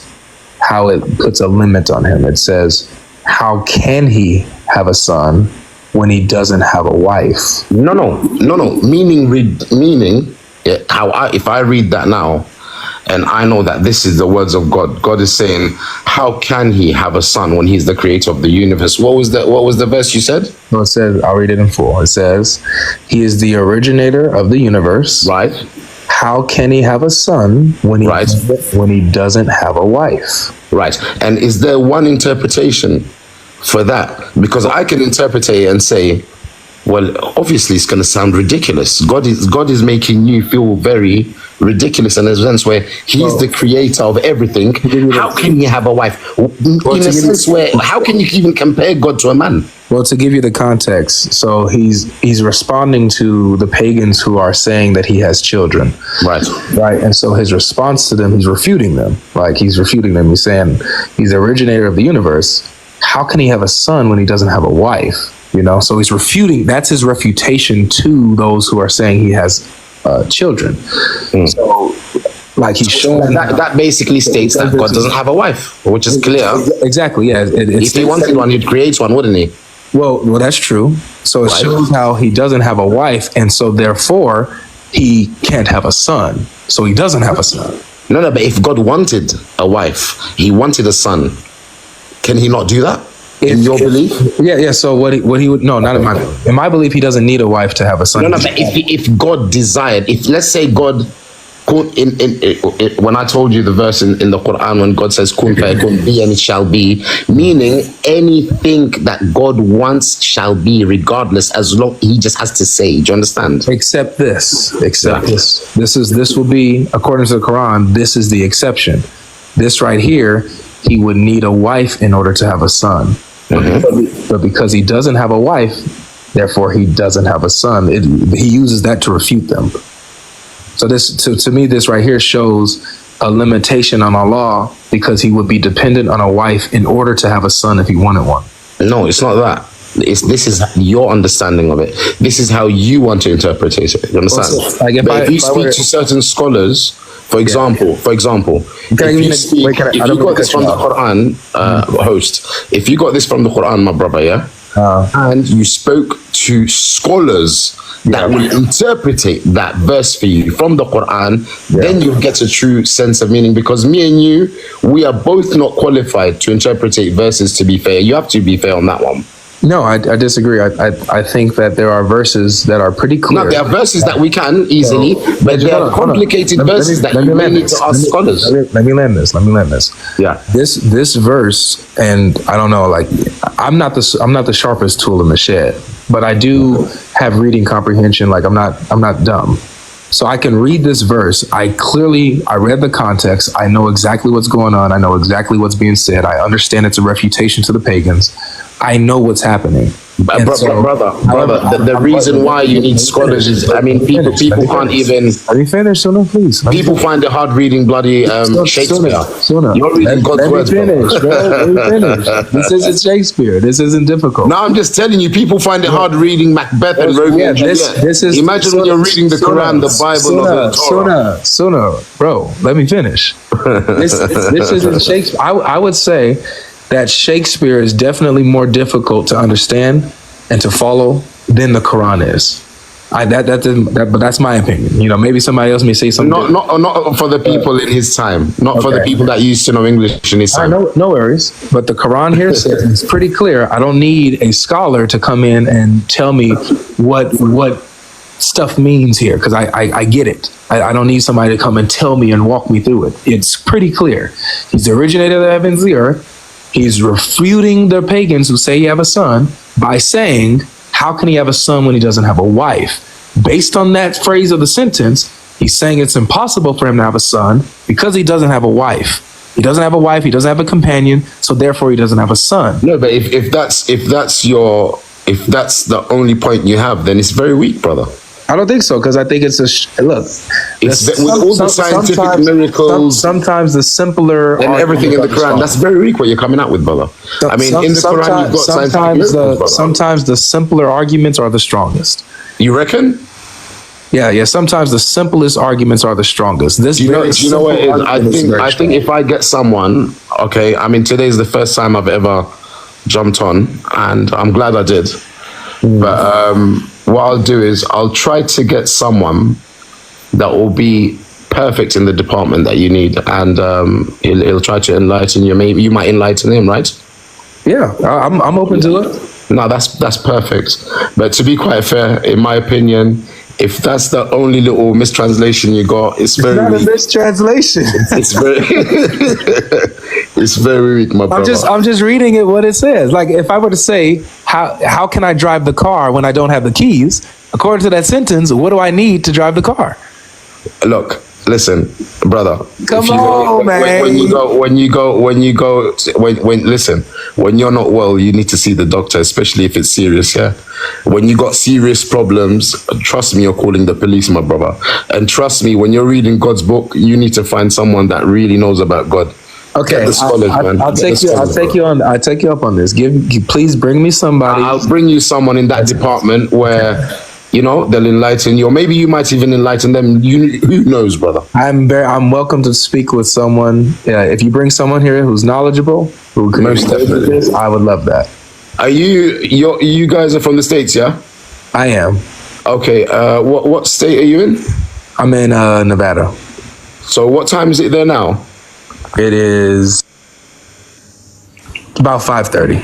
how it puts a limit on Him. It says, how can He have a son when He doesn't have a wife? No. Meaning, if I read that now, and I know that this is the words of God. God is saying, how can he have a son when he's the creator of the universe? What was the verse you said? No, it says, I'll read it in full. It says, he is the originator of the universe. Right. How can he have a son when he doesn't have a wife? Right. And is there one interpretation for that? Because I can interpret it and say, well, obviously it's going to sound ridiculous. God is making you feel very ridiculous in a sense where he's the creator of everything. How can he have a wife? In a sense where, how can you even compare God to a man? Well, to give you the context, so he's responding to the pagans who are saying that he has children. Right. Right. And so his response to them, he's refuting them. He's refuting them. He's saying he's the originator of the universe. How can he have a son when he doesn't have a wife? So he's refuting. That's his refutation to those who are saying he has children. So, he's showing that basically states that God doesn't have a wife, which is clear. Exactly. Yeah. If he wanted one, he'd create one, wouldn't he? Well, that's true. So it shows how he doesn't have a wife, and so therefore he can't have a son. So he doesn't have a son. No, but if God wanted a wife, he wanted a son, can he not do that? In your belief? Yeah. So what he would, no, not in my belief. In my belief, he doesn't need a wife to have a son. No, but if God desired, if let's say God, when I told you the verse in the Quran when God says kun fayakun, be and it shall be, meaning anything that God wants shall be, regardless, as long he just has to say. Do you understand? Except this. This will be, according to the Quran, this is the exception. This right here, he would need a wife in order to have a son. But because he doesn't have a wife, therefore he doesn't have a son. He uses that to refute them. So to me, this right here shows a limitation on Allah, because he would be dependent on a wife in order to have a son if he wanted one. No, it's not that. This is your understanding of it. This is how you want to interpret it. You understand? If you speak to certain scholars, for example, if you got this from the Quran, host, if you got this from the Quran, my brother, and you spoke to scholars that will interpret that verse for you from the Quran, then you'll get a true sense of meaning. Because me and you, we are both not qualified to interpret verses, to be fair. You have to be fair on that one. No, I disagree. I think that there are verses that are pretty clear. No, there are verses that we can easily, but there are complicated verses that you may need to ask scholars. Let me land this. Yeah. This verse, and I don't know, I'm not the sharpest tool in the shed, but I do have reading comprehension. I'm not dumb. So I can read this verse. I read the context. I know exactly what's going on. I know exactly what's being said. I understand it's a refutation to the pagans. I know what's happening. Brother, the reason why you need scholars is, people can't even. Are you finished, Suna? Please. People find it hard reading bloody Shakespeare. Suna. You're reading God's words, Let me finish. This isn't Shakespeare. This isn't difficult. No, I'm just telling you, people find it hard reading Macbeth and Romeo and Juliet. This is. Imagine when you're reading the Quran, the Bible, the Torah. Suna, bro, let me finish. This isn't Shakespeare. I would say that Shakespeare is definitely more difficult to understand and to follow than the Quran is. But that's my opinion. Maybe somebody else may say something. Not for the people in his time. Not for the people that used to know English in his time. No worries. But the Quran here says it's pretty clear. I don't need a scholar to come in and tell me what stuff means here, because I get it. I don't need somebody to come and tell me and walk me through it. It's pretty clear. He's the originator of the heavens and the earth. He's refuting the pagans who say he have a son by saying, how can he have a son when he doesn't have a wife? Based on that phrase of the sentence, he's saying it's impossible for him to have a son because he doesn't have a wife. He doesn't have a wife, he doesn't have a companion, so therefore he doesn't have a son. No, but if that's the only point you have, then it's very weak, brother. I don't think so, because I think it's look. With all the scientific miracles, sometimes the simpler and everything in the Quran, that's very weak what you're coming out with, brother. In the Quran you've got scientific miracles, sometimes the simpler arguments are the strongest. You reckon? Yeah. Sometimes the simplest arguments are the strongest. You know what it is? I think if I get someone, okay, today's the first time I've ever jumped on, and I'm glad I did. But what I'll do is I'll try to get someone that will be perfect in the department that you need, and he'll try to enlighten you. Maybe you might enlighten him, right? Yeah, I'm open to it. No, that's perfect. But to be quite fair, in my opinion, if that's the only little mistranslation you got, it's very Not a weak. mistranslation. It's very it's very weak, my brother. I'm just reading it what it says. Like if I were to say how can I drive the car when I don't have the keys? According to that sentence, what do I need to drive the car? Look, listen, brother. Come on, man. When you're not well, you need to see the doctor, especially if it's serious. Yeah. When you got serious problems, trust me, you're calling the police, my brother. And trust me, when you're reading God's book, you need to find someone that really knows about God. Okay, I'll take you up on this. Please bring me somebody. I'll bring you someone in that department where, you know, they'll enlighten you, or maybe you might even enlighten them. Who knows, brother? I'm welcome to speak with someone. If you bring someone here who's knowledgeable, who can Most definitely. this, I would love that. Are you guys are from the States, yeah? I am. Okay, what state are you in? I'm in Nevada. So what time is it there now? It is about 5:30.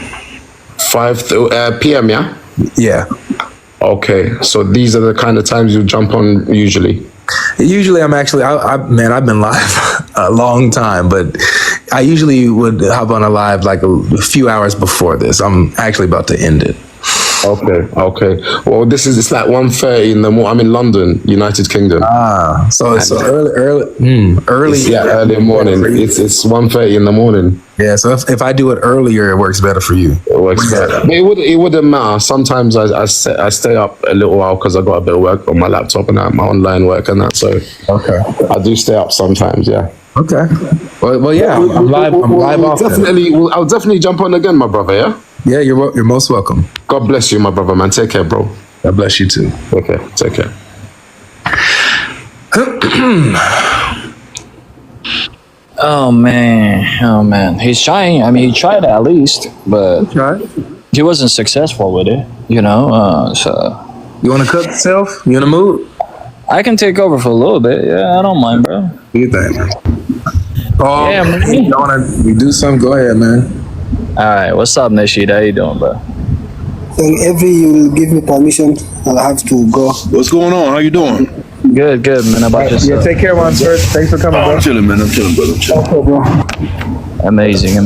5 p.m. Yeah. Yeah. Okay, so these are the kind of times you jump on usually. Usually, I'm actually, I've been live a long time, but I usually would hop on a live like a few hours before this. I'm actually about to end it. Okay. Well, it's like 1:30 in the morning. I'm in London, United Kingdom. So it's early. Yeah, early morning. It's 1:30 in the morning. Yeah, so if I do it earlier, it works better for you. It works better. But it wouldn't matter. Sometimes I stay up a little while because I got a bit of work on my laptop and my online work and that. So okay, I do stay up sometimes. Yeah. Okay. Well, yeah. I'm live. I'm live often. I'll definitely jump on again, my brother. Yeah. Yeah, you're most welcome. God bless you, my brother, man. Take care, bro. God bless you too. Okay, take care. Oh man, he's trying. I mean, he tried at least, but he wasn't successful with it. You know, so you want to cook yourself? You in the mood? I can take over for a little bit. Yeah, I don't mind, bro. Do you think? Oh, yeah, man. You want to do something? Go ahead, man. All right, what's up, Nashid? How you doing, bro? Every you will give me permission, I'll have to go. What's going on? How you doing? Good, man. About yourself? Yeah, take care, man, sir. Thanks for coming, bro. I'm chilling, man. I'm chilling, brother. I'm chilling. Okay, bro. Amazing.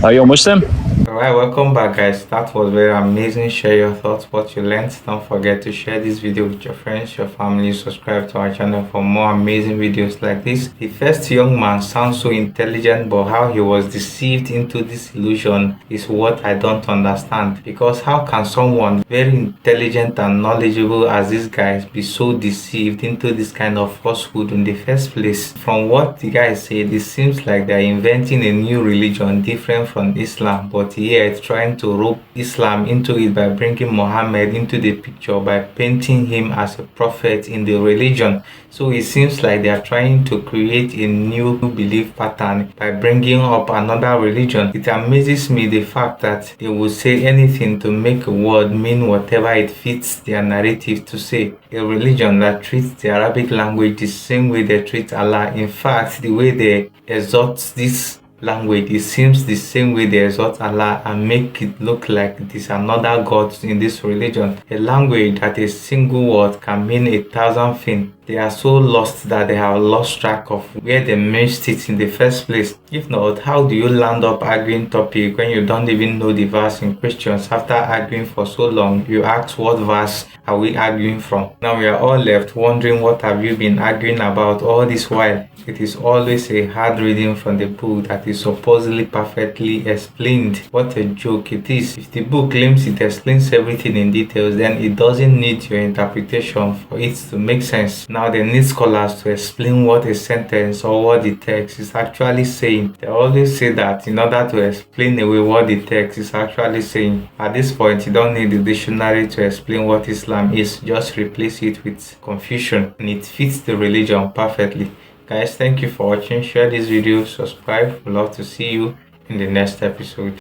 Are you a Muslim? Alright, welcome back, guys. That was very amazing. Share your thoughts, what you learned. Don't forget to share this video with your friends, your family. Subscribe to our channel for more amazing videos like this. The first young man sounds so intelligent, but how he was deceived into this illusion is what I don't understand. Because how can someone very intelligent and knowledgeable as this guy be so deceived into this kind of falsehood in the first place? From what the guy said, it seems like they're inventing a new religion different from Islam, but yet trying to rope Islam into it by bringing Muhammad into the picture, by painting him as a prophet in the religion. So it seems like they are trying to create a new belief pattern by bringing up another religion. It amazes me the fact that they will say anything to make a word mean whatever it fits their narrative to say. A religion that treats the Arabic language the same way they treat Allah. In fact, the way they exalt this language, it seems the same way they exalt Allah and make it look like there's another god in this religion. A language that a single word can mean 1,000 things. They are so lost that they have lost track of where they missed it in the first place. If not, how do you land up arguing topic when you don't even know the verse in questions? After arguing for so long, you ask what verse are we arguing from? Now we are all left wondering what have you been arguing about all this while. It is always a hard reading from the book that is supposedly perfectly explained. What a joke it is. If the book claims it explains everything in details, then it doesn't need your interpretation for it to make sense. Now they need scholars to explain what a sentence or what the text is actually saying. They always say that in order to explain away what the text is actually saying. At this point, you don't need the dictionary to explain what Islam is. Just replace it with confusion and it fits the religion perfectly. Guys, thank you for watching. Share this video, subscribe. We'd love to see you in the next episode.